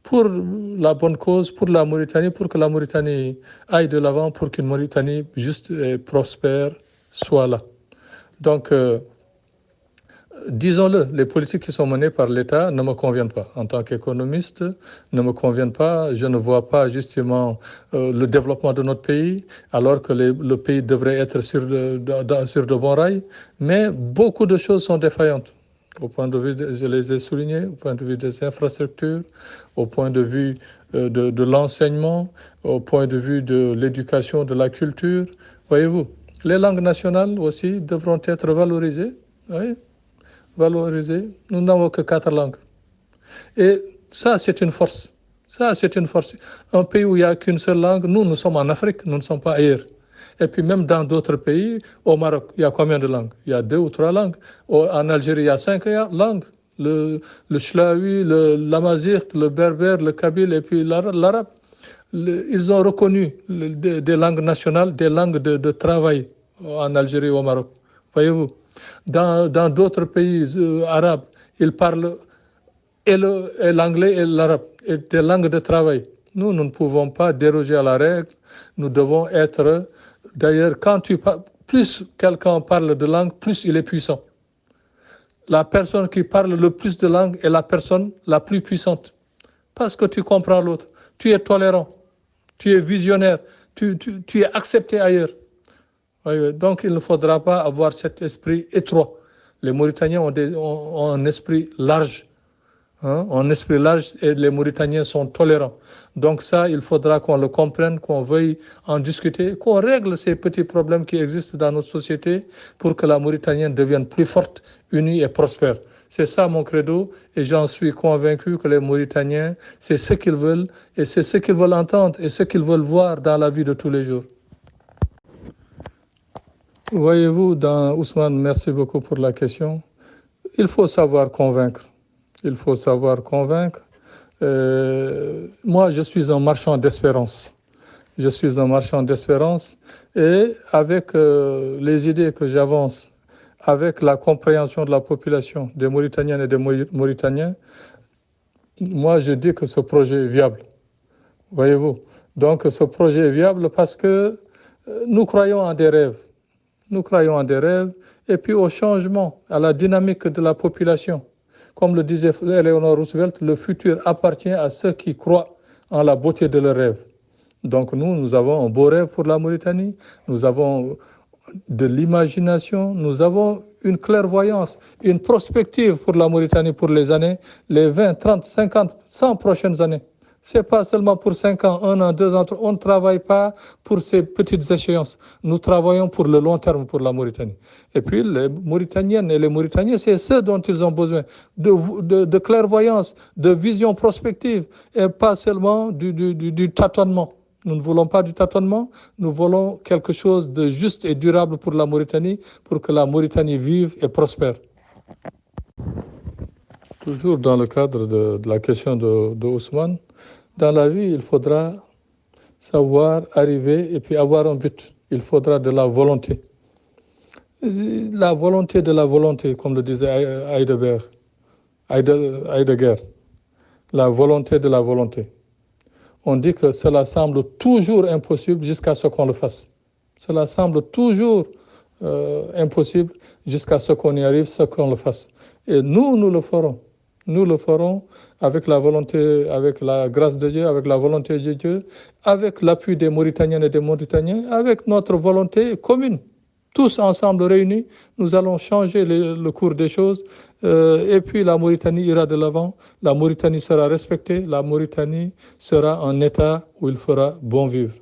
pour la bonne cause, pour la Mauritanie, pour que la Mauritanie aille de l'avant, pour qu'une Mauritanie juste et prospère soit là. Donc, disons-le, les politiques qui sont menées par l'État ne me conviennent pas. En tant qu'économiste, ne me conviennent pas. Je ne vois pas justement le développement de notre pays, alors que le pays devrait être sur de bons rails. Mais beaucoup de choses sont défaillantes. Au point de vue, je les ai soulignés, au point de vue des infrastructures, au point de vue de l'enseignement, au point de vue de l'éducation, de la culture. Voyez-vous, les langues nationales aussi devront être valorisées. Oui, valorisées. Nous n'avons que 4 langues. Et ça, c'est une force. Ça, c'est une force. Un pays où il n'y a qu'une seule langue, nous sommes en Afrique, nous ne sommes pas ailleurs. Et puis même dans d'autres pays, au Maroc, il y a combien de langues? Il y a 2 ou 3 langues. En Algérie, il y a 5 langues. Le Chlaoui, l'Amazigh, le Berbère, le Kabyle et puis l'arabe. Ils ont reconnu des langues nationales, des langues de travail en Algérie et au Maroc. Voyez-vous, dans d'autres pays arabes, ils parlent et l'anglais et l'arabe, et des langues de travail. Nous ne pouvons pas déroger à la règle. Nous devons être... D'ailleurs, plus quelqu'un parle de langue, plus il est puissant. La personne qui parle le plus de langues est la personne la plus puissante. Parce que tu comprends l'autre. Tu es tolérant. Tu es visionnaire. Tu es accepté ailleurs. Donc, il ne faudra pas avoir cet esprit étroit. Les Mauritaniens ont un esprit large. Un esprit large et les Mauritaniens sont tolérants. Donc ça, il faudra qu'on le comprenne, qu'on veuille en discuter, qu'on règle ces petits problèmes qui existent dans notre société pour que la Mauritanie devienne plus forte, unie et prospère. C'est ça mon credo et j'en suis convaincu que les Mauritaniens, c'est ce qu'ils veulent et c'est ce qu'ils veulent entendre et ce qu'ils veulent voir dans la vie de tous les jours. Voyez-vous, Ousmane, merci beaucoup pour la question. Il faut savoir convaincre. Il faut savoir convaincre. Moi, je suis un marchand d'espérance. Je suis un marchand d'espérance et avec les idées que j'avance, avec la compréhension de la population, des Mauritaniennes et des Mauritaniens, moi, je dis que ce projet est viable. Voyez-vous. Donc, ce projet est viable parce que nous croyons en des rêves. Nous croyons en des rêves et puis au changement, à la dynamique de la population. Comme le disait Eleanor Roosevelt, le futur appartient à ceux qui croient en la beauté de leurs rêves. Donc nous avons un beau rêve pour la Mauritanie, nous avons de l'imagination, nous avons une clairvoyance, une prospective pour la Mauritanie pour les 20, 30, 50, 100 prochaines années. Ce n'est pas seulement pour 5 ans, 1 an, 2 ans, 3 ans. On ne travaille pas pour ces petites échéances. Nous travaillons pour le long terme pour la Mauritanie. Et puis les Mauritaniennes et les Mauritaniens, c'est ce dont ils ont besoin, de clairvoyance, de vision prospective, et pas seulement du tâtonnement. Nous ne voulons pas du tâtonnement, nous voulons quelque chose de juste et durable pour la Mauritanie, pour que la Mauritanie vive et prospère. Toujours dans le cadre de la question de Ousmane, dans la vie, il faudra savoir arriver et puis avoir un but. Il faudra de la volonté. La volonté de la volonté, comme le disait Heidegger. La volonté de la volonté. On dit que cela semble toujours impossible jusqu'à ce qu'on le fasse. Cela semble toujours impossible jusqu'à ce qu'on y arrive, ce qu'on le fasse. Et nous le ferons. Nous le ferons avec la volonté, avec la grâce de Dieu, avec la volonté de Dieu, avec l'appui des Mauritaniennes et des Mauritaniens, avec notre volonté commune. tous ensemble réunis, nous allons changer le cours des choses et puis la Mauritanie ira de l'avant, la Mauritanie sera respectée, la Mauritanie sera un État où il fera bon vivre.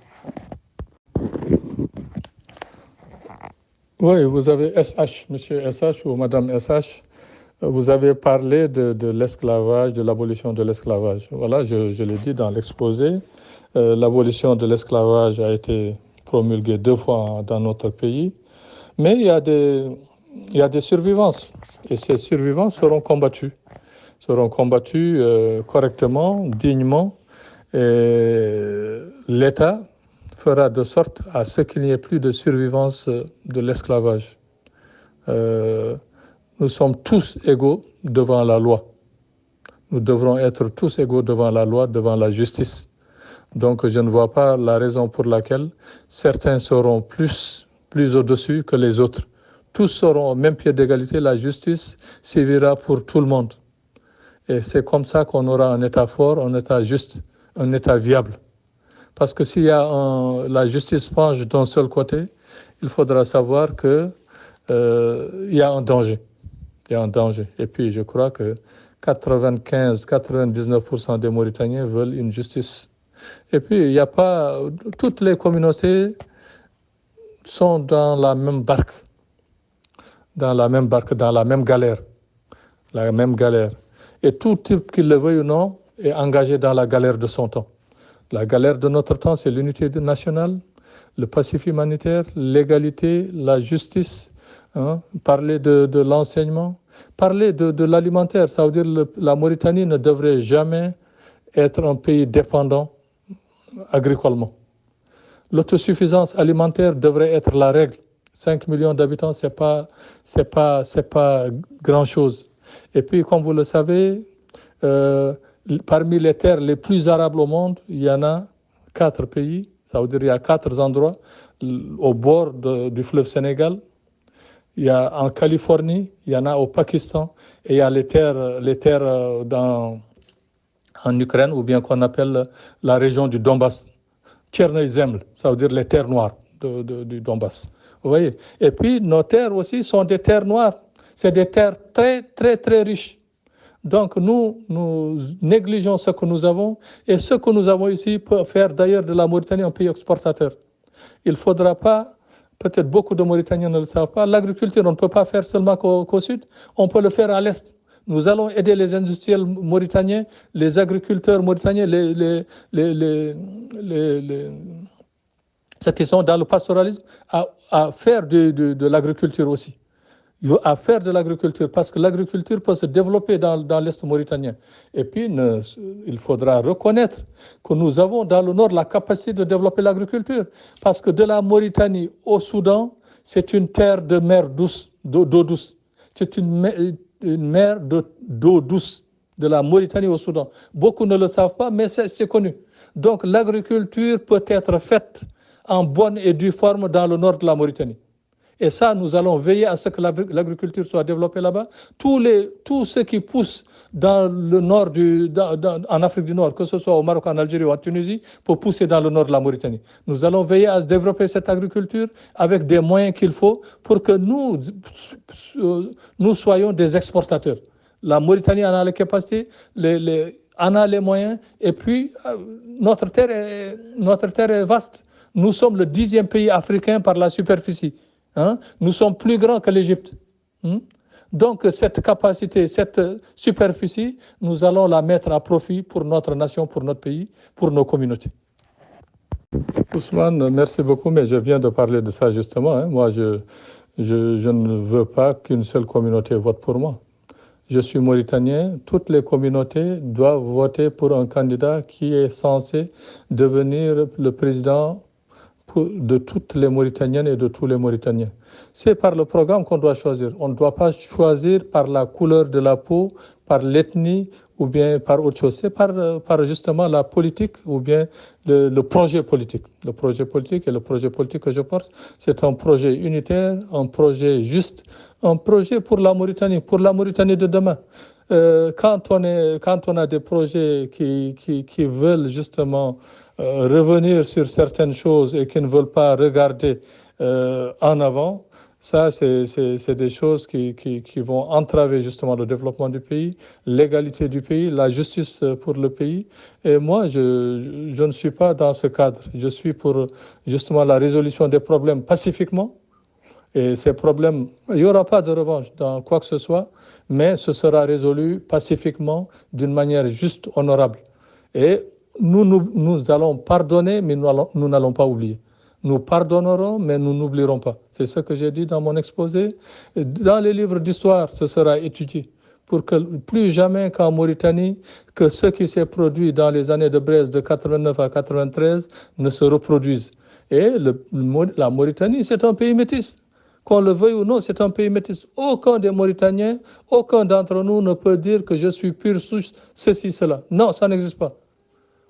Oui, vous avez SH, monsieur SH ou madame SH, vous avez parlé de l'esclavage, de l'abolition de l'esclavage. Voilà, je l'ai dit dans l'exposé, l'abolition de l'esclavage a été promulguée 2 fois dans notre pays, mais il y a des survivances, et ces survivances seront combattues correctement, dignement, et l'État fera de sorte à ce qu'il n'y ait plus de survivance de l'esclavage. Nous sommes tous égaux devant la loi. Nous devrons être tous égaux devant la loi, devant la justice. Donc je ne vois pas la raison pour laquelle certains seront plus au-dessus que les autres. Tous seront au même pied d'égalité, la justice sévira pour tout le monde. Et c'est comme ça qu'on aura un État fort, un État juste, un État viable. Parce que s'il y a la justice penche d'un seul côté, il faudra savoir que il y a un danger. Il y a un danger. Et puis je crois que 99% des Mauritaniens veulent une justice. Et puis il n'y a pas... Toutes les communautés sont dans la même barque. Dans la même galère. La même galère. Et tout type, qu'il le veuille ou non, est engagé dans la galère de son temps. La galère de notre temps, c'est l'unité nationale, le pacifisme humanitaire, l'égalité, la justice, parler de l'enseignement, parler de l'alimentaire. Ça veut dire que la Mauritanie ne devrait jamais être un pays dépendant agricolement. L'autosuffisance alimentaire devrait être la règle. 5 millions d'habitants, c'est pas grand-chose. Et puis, comme vous le savez, parmi les terres les plus arables au monde, il y en a 4 pays. Ça veut dire qu'il y a 4 endroits au bord du fleuve Sénégal. Il y a en Californie, il y en a au Pakistan, et il y a les terres en Ukraine, ou bien qu'on appelle la région du Donbass. Tchernoï-Zeml, ça veut dire les terres noires du Donbass. Vous voyez? Et puis, nos terres aussi sont des terres noires. C'est des terres très, très, très riches. Donc, nous négligeons ce que nous avons, et ce que nous avons ici peut faire d'ailleurs de la Mauritanie un pays exportateur. Il ne faudra pas, peut-être beaucoup de Mauritaniens ne le savent pas, l'agriculture, on ne peut pas faire seulement qu'au sud, on peut le faire à l'est. Nous allons aider les industriels mauritaniens, les agriculteurs mauritaniens, ceux qui sont dans le pastoralisme, à faire de l'agriculture aussi. À faire de l'agriculture, parce que l'agriculture peut se développer dans l'Est mauritanien. Et puis, il faudra reconnaître que nous avons dans le Nord la capacité de développer l'agriculture, parce que de la Mauritanie au Soudan, c'est une terre de mer douce, d'eau douce. C'est une mer d'eau douce, de la Mauritanie au Soudan. Beaucoup ne le savent pas, mais c'est connu. Donc, l'agriculture peut être faite en bonne et due forme dans le Nord de la Mauritanie. Et ça, nous allons veiller à ce que l'agriculture soit développée là-bas. Tout ce qui pousse dans le nord, en Afrique du Nord, que ce soit au Maroc, en Algérie ou en Tunisie, peut pousser dans le nord de la Mauritanie. Nous allons veiller à développer cette agriculture avec des moyens qu'il faut pour que nous soyons des exportateurs. La Mauritanie en a les capacités, en a les moyens, et puis notre terre est vaste. Nous sommes le 10e pays africain par la superficie. Nous sommes plus grands que l'Égypte. Donc cette capacité, cette superficie, nous allons la mettre à profit pour notre nation, pour notre pays, pour nos communautés. Ousmane, merci beaucoup, mais je viens de parler de ça justement. Moi, je ne veux pas qu'une seule communauté vote pour moi. Je suis mauritanien, toutes les communautés doivent voter pour un candidat qui est censé devenir le président de toutes les Mauritaniennes et de tous les Mauritaniens. C'est par le programme qu'on doit choisir. On ne doit pas choisir par la couleur de la peau, par l'ethnie ou bien par autre chose. C'est par justement la politique ou bien le projet politique. Le projet politique que je porte, c'est un projet unitaire, un projet juste, un projet pour la Mauritanie de demain. Quand on a des projets qui veulent justement revenir sur certaines choses et qui ne veulent pas regarder en avant, Ça, c'est des choses qui vont entraver justement le développement du pays, l'égalité du pays, la justice pour le pays. Et moi, je ne suis pas dans ce cadre. Je suis pour justement la résolution des problèmes pacifiquement. Et ces problèmes, il n'y aura pas de revanche dans quoi que ce soit, mais ce sera résolu pacifiquement, d'une manière juste, honorable. Et nous allons pardonner, mais nous n'allons pas oublier. Nous pardonnerons, mais nous n'oublierons pas. C'est ce que j'ai dit dans mon exposé. Dans les livres d'histoire, ce sera étudié pour que plus jamais qu'en Mauritanie, que ce qui s'est produit dans les années de Brest de 89 à 93 ne se reproduise. Et la Mauritanie, c'est un pays métis. Qu'on le veuille ou non, c'est un pays métis. Aucun des Mauritaniens, aucun d'entre nous ne peut dire que je suis pure souche, ceci, cela. Non, ça n'existe pas.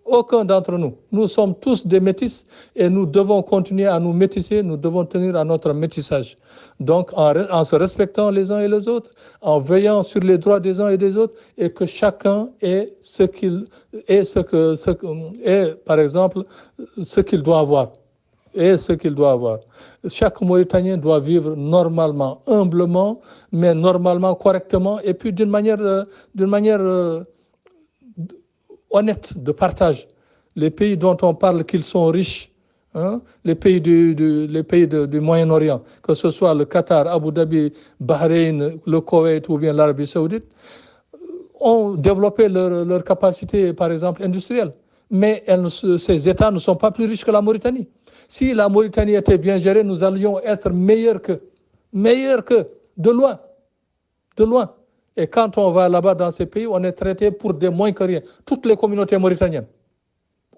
Aucun d'entre nous. Nous sommes tous des métis et nous devons continuer à nous métisser, nous devons tenir à notre métissage. Donc, en se respectant les uns et les autres, en veillant sur les droits des uns et des autres, et que chacun ait par exemple, ce qu'il doit avoir. Et ce qu'il doit avoir. Chaque Mauritanien doit vivre normalement, humblement, mais normalement, correctement, et puis d'une manière honnête, de partage. Les pays dont on parle qu'ils sont riches, les pays du Moyen-Orient, que ce soit le Qatar, Abu Dhabi, Bahreïn, le Koweït ou bien l'Arabie Saoudite, ont développé leur capacité, par exemple, industrielle. Mais ces États ne sont pas plus riches que la Mauritanie. Si la Mauritanie était bien gérée, nous allions être meilleurs que, de loin. Et quand on va là-bas dans ces pays, on est traité pour des moins que rien. Toutes les communautés mauritaniennes,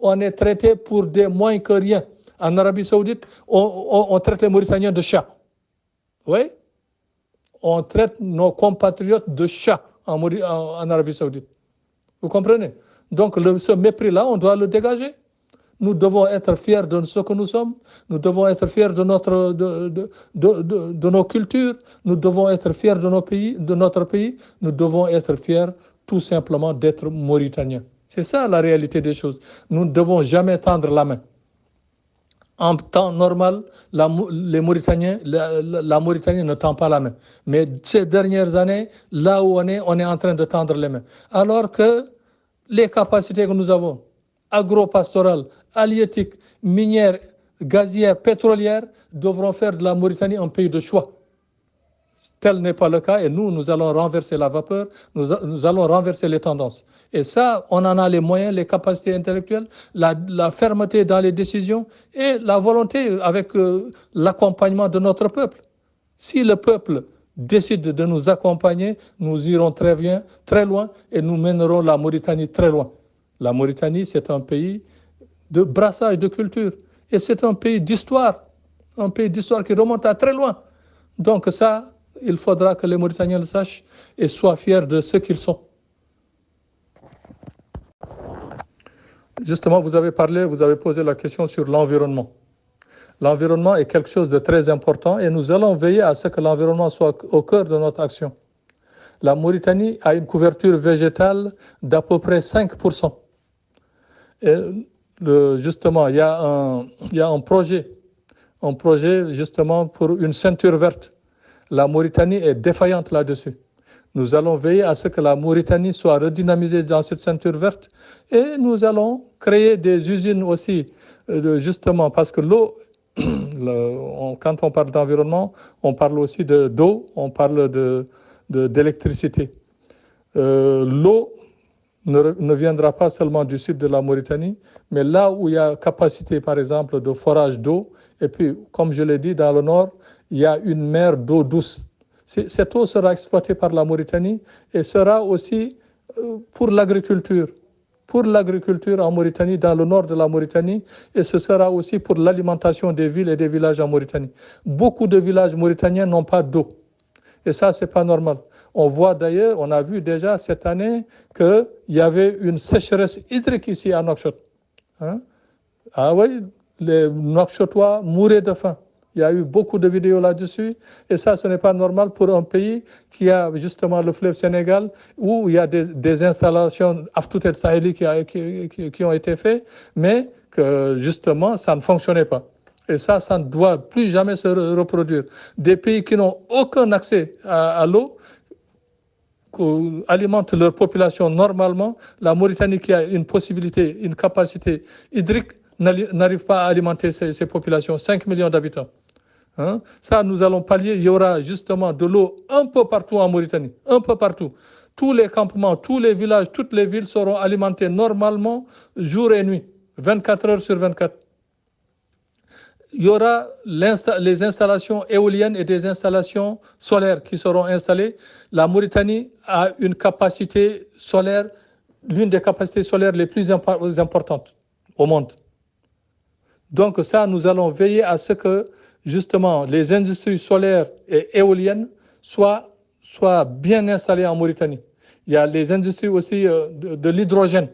on est traité pour des moins que rien. En Arabie Saoudite, on traite les Mauritaniens de chats. Oui, on traite nos compatriotes de chats en Arabie Saoudite. Vous comprenez? Donc ce mépris-là, on doit le dégager. Nous devons être fiers de ce que nous sommes. Nous devons être fiers de nos cultures. Nous devons être fiers de notre pays. Nous devons être fiers tout simplement d'être Mauritaniens. C'est ça la réalité des choses. Nous ne devons jamais tendre la main. En temps normal, la Mauritanie ne tend pas la main. Mais ces dernières années, là où on est en train de tendre les mains. Alors que les capacités que nous avons, agro-pastorales, halieutiques, minières, gazières, pétrolières, devront faire de la Mauritanie un pays de choix. Tel n'est pas le cas et nous allons renverser la vapeur, nous allons renverser les tendances. Et ça, on en a les moyens, les capacités intellectuelles, la fermeté dans les décisions et la volonté avec l'accompagnement de notre peuple. Si le peuple décide de nous accompagner, nous irons très loin et nous mènerons la Mauritanie très loin. La Mauritanie, c'est un pays de brassage de culture et c'est un pays d'histoire qui remonte à très loin. Donc ça, il faudra que les Mauritaniens le sachent et soient fiers de ce qu'ils sont. Justement, vous avez posé la question sur l'environnement. L'environnement est quelque chose de très important et nous allons veiller à ce que l'environnement soit au cœur de notre action. La Mauritanie a une couverture végétale d'à peu près 5%. Et justement, il y a un projet justement pour une ceinture verte. La Mauritanie est défaillante là-dessus. Nous allons veiller à ce que la Mauritanie soit redynamisée dans cette ceinture verte et nous allons créer des usines aussi, justement, parce que l'eau, quand on parle d'environnement, on parle aussi d'eau, on parle d'électricité. L'eau ne viendra pas seulement du sud de la Mauritanie, mais là où il y a capacité, par exemple, de forage d'eau, et puis, comme je l'ai dit, dans le nord, il y a une mer d'eau douce. Cette eau sera exploitée par la Mauritanie et sera aussi pour l'agriculture en Mauritanie, dans le nord de la Mauritanie, et ce sera aussi pour l'alimentation des villes et des villages en Mauritanie. Beaucoup de villages mauritaniens n'ont pas d'eau. Et ça, c'est pas normal. On a vu déjà cette année qu'il y avait une sécheresse hydrique ici à Nouakchott. Ah oui, les Nouakchottois mouraient de faim. Il y a eu beaucoup de vidéos là-dessus. Et ça, ce n'est pas normal pour un pays qui a justement le fleuve Sénégal, où il y a des installations Aftout El Saheli qui ont été faites, mais que justement, ça ne fonctionnait pas. Et ça ne doit plus jamais se reproduire. Des pays qui n'ont aucun accès à l'eau, qui alimentent leur population normalement, la Mauritanie qui a une possibilité, une capacité hydrique, n'arrive pas à alimenter ces populations, 5 millions d'habitants. Hein? Ça, nous allons pallier. Il y aura justement de l'eau un peu partout en Mauritanie, un peu partout. Tous les campements, tous les villages, toutes les villes seront alimentés normalement, jour et nuit, 24 heures sur 24. Il y aura les installations éoliennes et des installations solaires qui seront installées. La Mauritanie a une capacité solaire, l'une des capacités solaires les plus importantes au monde. Donc ça, nous allons veiller à ce que, justement, les industries solaires et éoliennes soient bien installées en Mauritanie. Il y a les industries aussi de l'hydrogène.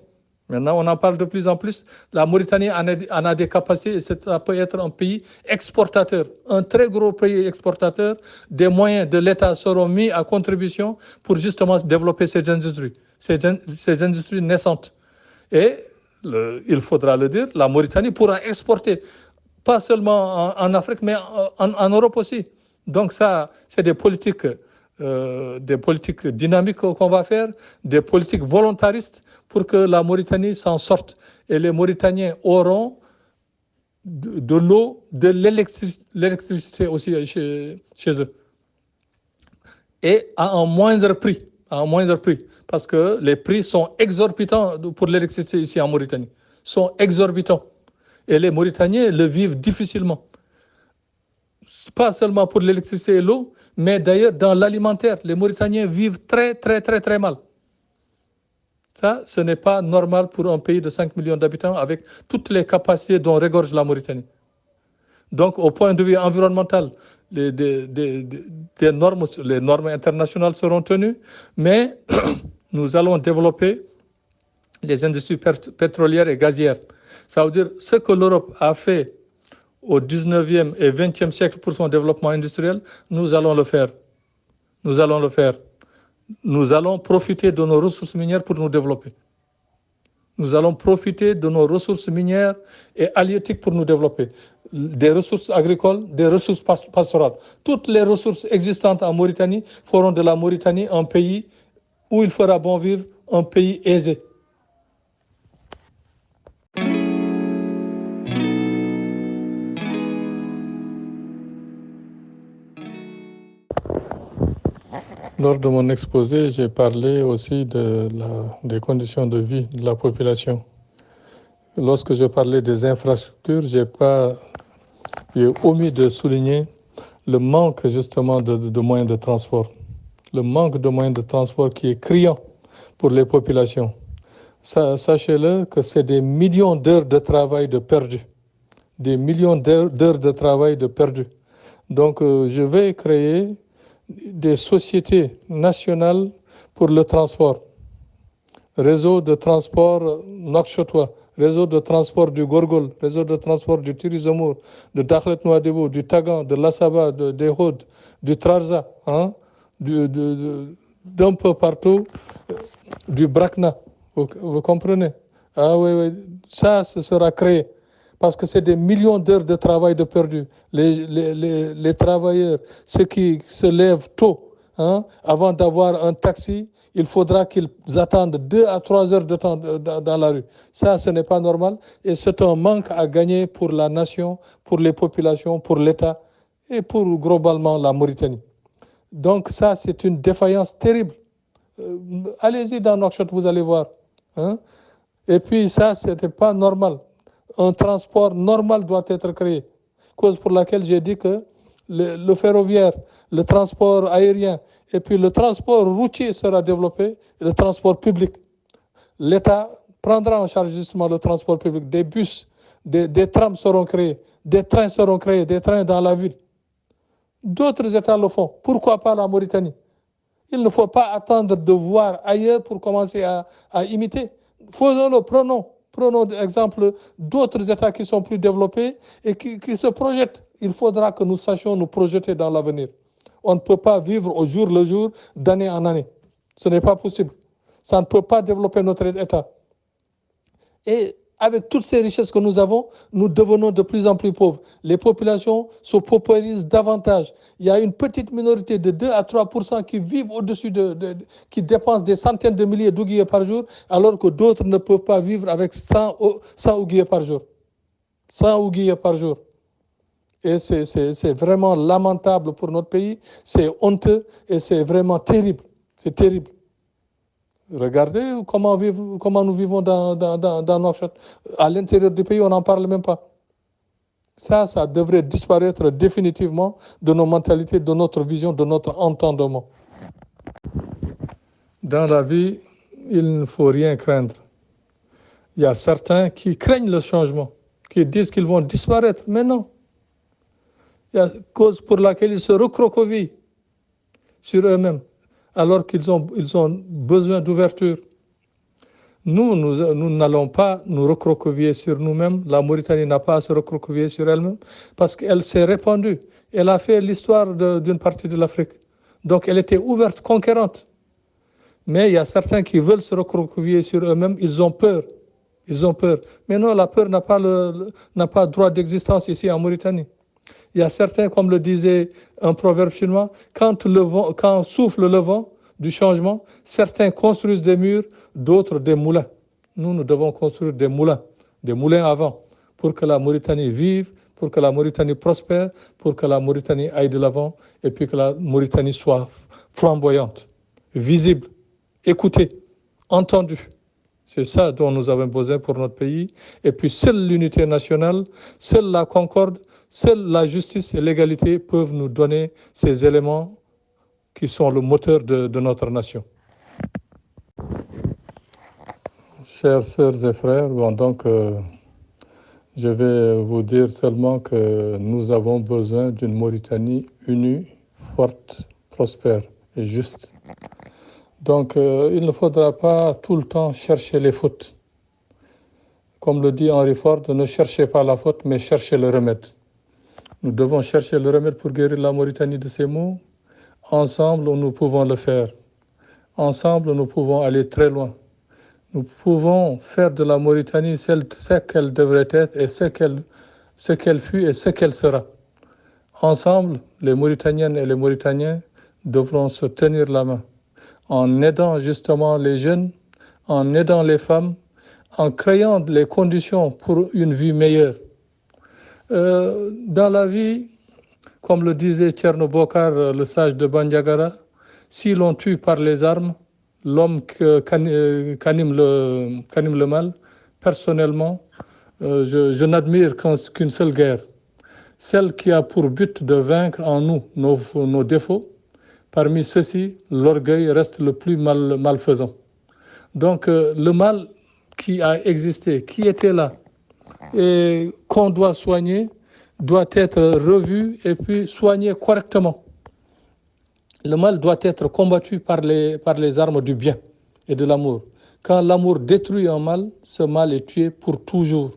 Maintenant, on en parle de plus en plus. La Mauritanie en a des capacités et ça peut être un pays exportateur, un très gros pays exportateur. Des moyens de l'État seront mis à contribution pour justement développer ces industries, ces industries naissantes. Et il faudra le dire, la Mauritanie pourra exporter, pas seulement en Afrique, mais en Europe aussi. Donc ça, c'est des politiques dynamiques qu'on va faire, des politiques volontaristes pour que la Mauritanie s'en sorte. Et les Mauritaniens auront de l'eau, de l'électricité aussi chez eux. Et à un moindre prix. Parce que les prix sont exorbitants pour l'électricité ici en Mauritanie. Sont exorbitants. Et les Mauritaniens le vivent difficilement. Pas seulement pour l'électricité et l'eau, mais d'ailleurs dans l'alimentaire. Les Mauritaniens vivent très, très, très, très mal. Ça, ce n'est pas normal pour un pays de 5 millions d'habitants avec toutes les capacités dont regorge la Mauritanie. Donc, au point de vue environnemental, les normes internationales seront tenues, mais nous allons développer les industries pétrolières et gazières. Ça veut dire ce que l'Europe a fait au 19e et 20e siècle pour son développement industriel, nous allons le faire. Nous allons profiter de nos ressources minières pour nous développer. Nous allons profiter de nos ressources minières et halieutiques pour nous développer. Des ressources agricoles, des ressources pastorales. Toutes les ressources existantes en Mauritanie feront de la Mauritanie un pays où il fera bon vivre, un pays aisé. Lors de mon exposé, j'ai parlé aussi des conditions de vie de la population. Lorsque je parlais des infrastructures, j'ai omis de souligner le manque justement de moyens de transport. Le manque de moyens de transport qui est criant pour les populations. Sachez-le que c'est des millions d'heures de travail de perdus. Des millions d'heures de travail de perdus. Donc je vais créer des sociétés nationales pour le transport. Réseau de transport Nouakchotois, réseau de transport du Gorgol, réseau de transport du Tirizomour, de Dakhlet Nouadhibou, du Tagan, de l'Assaba, de Houd, du Trarza, d'un peu partout, du Brakna. Vous comprenez? Ah oui, ça, ce sera créé. Parce que c'est des millions d'heures de travail de perdu. Les travailleurs, ceux qui se lèvent tôt, avant d'avoir un taxi, il faudra qu'ils attendent 2 à 3 heures de temps dans la rue. Ça, ce n'est pas normal. Et c'est un manque à gagner pour la nation, pour les populations, pour l'État et pour globalement la Mauritanie. Donc ça, c'est une défaillance terrible. Allez-y dans Nouakchott, vous allez voir. Et puis ça, ce n'était pas normal. Un transport normal doit être créé. Cause pour laquelle j'ai dit que le ferroviaire, le transport aérien et puis le transport routier sera développé, le transport public. L'État prendra en charge justement le transport public. Des bus, des trams seront créés, des trains seront créés, des trains dans la ville. D'autres États le font. Pourquoi pas la Mauritanie? Il ne faut pas attendre de voir ailleurs pour commencer à imiter. Faisons-le, Prenons l'exemple d'autres États qui sont plus développés et qui se projettent. Il faudra que nous sachions nous projeter dans l'avenir. On ne peut pas vivre au jour le jour, d'année en année. Ce n'est pas possible. Ça ne peut pas développer notre État. Et avec toutes ces richesses que nous avons, nous devenons de plus en plus pauvres. Les populations se paupérisent davantage. Il y a une petite minorité de 2 à 3% qui vivent au-dessus qui dépensent des centaines de milliers d'ouguiers par jour, alors que d'autres ne peuvent pas vivre avec 100 ouguiers par jour. 100 ouguiers par jour. Et c'est vraiment lamentable pour notre pays, c'est honteux et c'est vraiment terrible. C'est terrible. Regardez comment nous vivons dans Nouakchott. À l'intérieur du pays, on n'en parle même pas. Ça devrait disparaître définitivement de nos mentalités, de notre vision, de notre entendement. Dans la vie, il ne faut rien craindre. Il y a certains qui craignent le changement, qui disent qu'ils vont disparaître, mais non. Il y a une cause pour laquelle ils se recroquevillent sur eux-mêmes, alors qu'ils ont besoin d'ouverture. Nous n'allons pas nous recroqueviller sur nous-mêmes. La Mauritanie n'a pas à se recroqueviller sur elle-même parce qu'elle s'est répandue. Elle a fait l'histoire d'une partie de l'Afrique. Donc elle était ouverte, conquérante. Mais il y a certains qui veulent se recroqueviller sur eux-mêmes. Ils ont peur. Mais non, la peur n'a pas droit d'existence ici en Mauritanie. Il y a certains, comme le disait un proverbe chinois, quand souffle le vent du changement, certains construisent des murs, d'autres des moulins. Nous devons construire des moulins à vent, pour que la Mauritanie vive, pour que la Mauritanie prospère, pour que la Mauritanie aille de l'avant, et puis que la Mauritanie soit flamboyante, visible, écoutée, entendue. C'est ça dont nous avons besoin pour notre pays. Et puis seule l'unité nationale, seule la concorde, seule la justice et l'égalité peuvent nous donner ces éléments qui sont le moteur de notre nation. Chères sœurs et frères, je vais vous dire seulement que nous avons besoin d'une Mauritanie unie, forte, prospère et juste. Donc, il ne faudra pas tout le temps chercher les fautes. Comme le dit Henry Ford, ne cherchez pas la faute, mais cherchez le remède. Nous devons chercher le remède pour guérir la Mauritanie de ces maux. Ensemble, nous pouvons le faire. Ensemble, nous pouvons aller très loin. Nous pouvons faire de la Mauritanie ce qu'elle devrait être et ce qu'elle fut et ce qu'elle sera. Ensemble, les Mauritaniennes et les Mauritaniens devront se tenir la main en aidant justement les jeunes, en aidant les femmes, en créant les conditions pour une vie meilleure. Dans la vie, comme le disait Thierno Bokar, le sage de Bandiagara, si l'on tue par les armes, l'homme qu'anime le mal, personnellement, je n'admire qu'une seule guerre, celle qui a pour but de vaincre en nous nos défauts. Parmi ceux-ci, l'orgueil reste le plus malfaisant. Donc le mal qui a existé, qui était là, et qu'on doit soigner, doit être revu et puis soigné correctement. Le mal doit être combattu par les armes du bien et de l'amour. Quand l'amour détruit un mal, ce mal est tué pour toujours.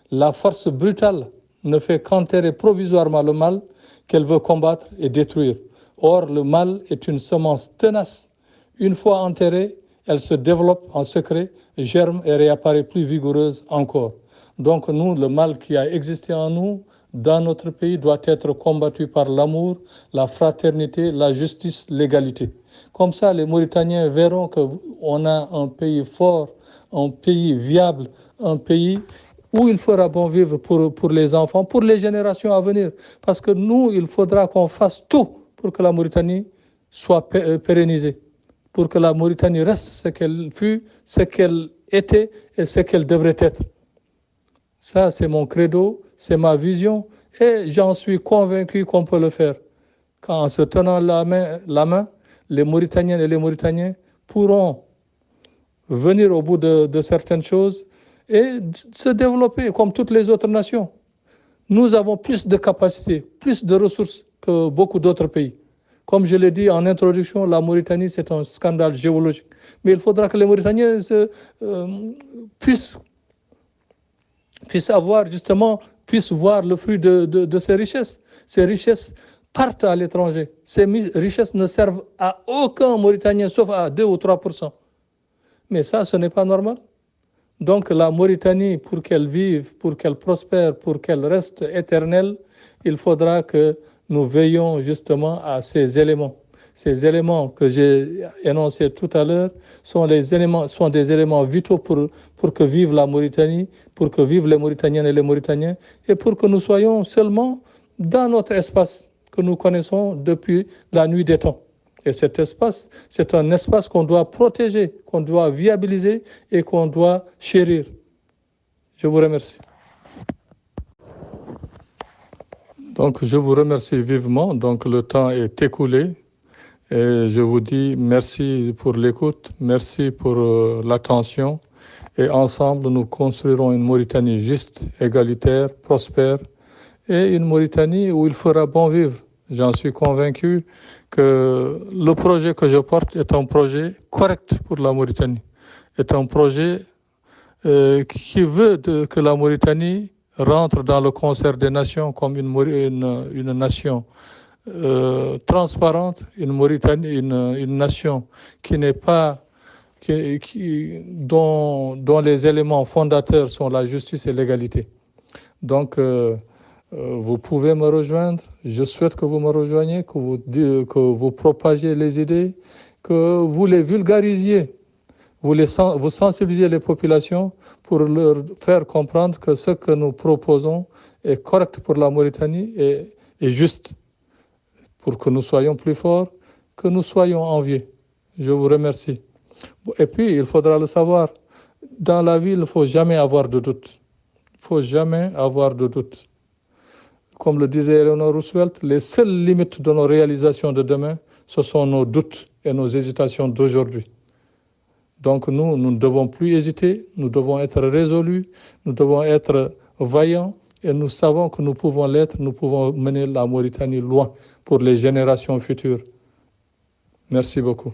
La force brutale ne fait qu'enterrer provisoirement le mal qu'elle veut combattre et détruire. Or, le mal est une semence tenace. Une fois enterrée, elle se développe en secret, germe et réapparaît plus vigoureuse encore. Donc nous, le mal qui a existé en nous, dans notre pays, doit être combattu par l'amour, la fraternité, la justice, l'égalité. Comme ça, les Mauritaniens verront qu'on a un pays fort, un pays viable, un pays où il fera bon vivre pour les enfants, pour les générations à venir. Parce que nous, il faudra qu'on fasse tout pour que la Mauritanie soit pérennisée, pour que la Mauritanie reste ce qu'elle fut, ce qu'elle était et ce qu'elle devrait être. Ça, c'est mon credo, c'est ma vision et j'en suis convaincu qu'on peut le faire. En se tenant la main, les Mauritaniennes et les Mauritaniens pourront venir au bout de certaines choses et se développer comme toutes les autres nations. Nous avons plus de capacités, plus de ressources que beaucoup d'autres pays. Comme je l'ai dit en introduction, la Mauritanie, c'est un scandale géologique. Mais il faudra que les Mauritaniens puissent voir le fruit de ces richesses. Ces richesses partent à l'étranger. Ces richesses ne servent à aucun Mauritanien, sauf à 2 ou 3%. Mais ça, ce n'est pas normal. Donc la Mauritanie, pour qu'elle vive, pour qu'elle prospère, pour qu'elle reste éternelle, il faudra que nous veillons justement à ces éléments. Ces éléments que j'ai énoncés tout à l'heure sont des éléments vitaux pour que vive la Mauritanie, pour que vivent les Mauritaniennes et les Mauritaniens, et pour que nous soyons seulement dans notre espace que nous connaissons depuis la nuit des temps. Et cet espace, c'est un espace qu'on doit protéger, qu'on doit viabiliser et qu'on doit chérir. Je vous remercie. Donc, je vous remercie vivement. Donc, le temps est écoulé. Et je vous dis merci pour l'écoute, merci pour l'attention. Et ensemble, nous construirons une Mauritanie juste, égalitaire, prospère, et une Mauritanie où il fera bon vivre. J'en suis convaincu que le projet que je porte est un projet correct pour la Mauritanie, est un projet qui veut que la Mauritanie rentre dans le concert des nations comme une nation transparente, une Mauritanie, une nation qui n'est pas, dont les éléments fondateurs sont la justice et l'égalité. Donc, vous pouvez me rejoindre. Je souhaite que vous me rejoigniez, que vous propagiez les idées, que vous les vulgarisiez, vous sensibilisiez les populations pour leur faire comprendre que ce que nous proposons est correct pour la Mauritanie et juste, pour que nous soyons plus forts, que nous soyons enviés. Je vous remercie. Et puis, il faudra le savoir, dans la vie, il ne faut jamais avoir de doute. Il ne faut jamais avoir de doute. Comme le disait Eleanor Roosevelt, les seules limites de nos réalisations de demain, ce sont nos doutes et nos hésitations d'aujourd'hui. Donc nous ne devons plus hésiter, nous devons être résolus, nous devons être vaillants et nous savons que nous pouvons l'être, nous pouvons mener la Mauritanie loin pour les générations futures. Merci beaucoup.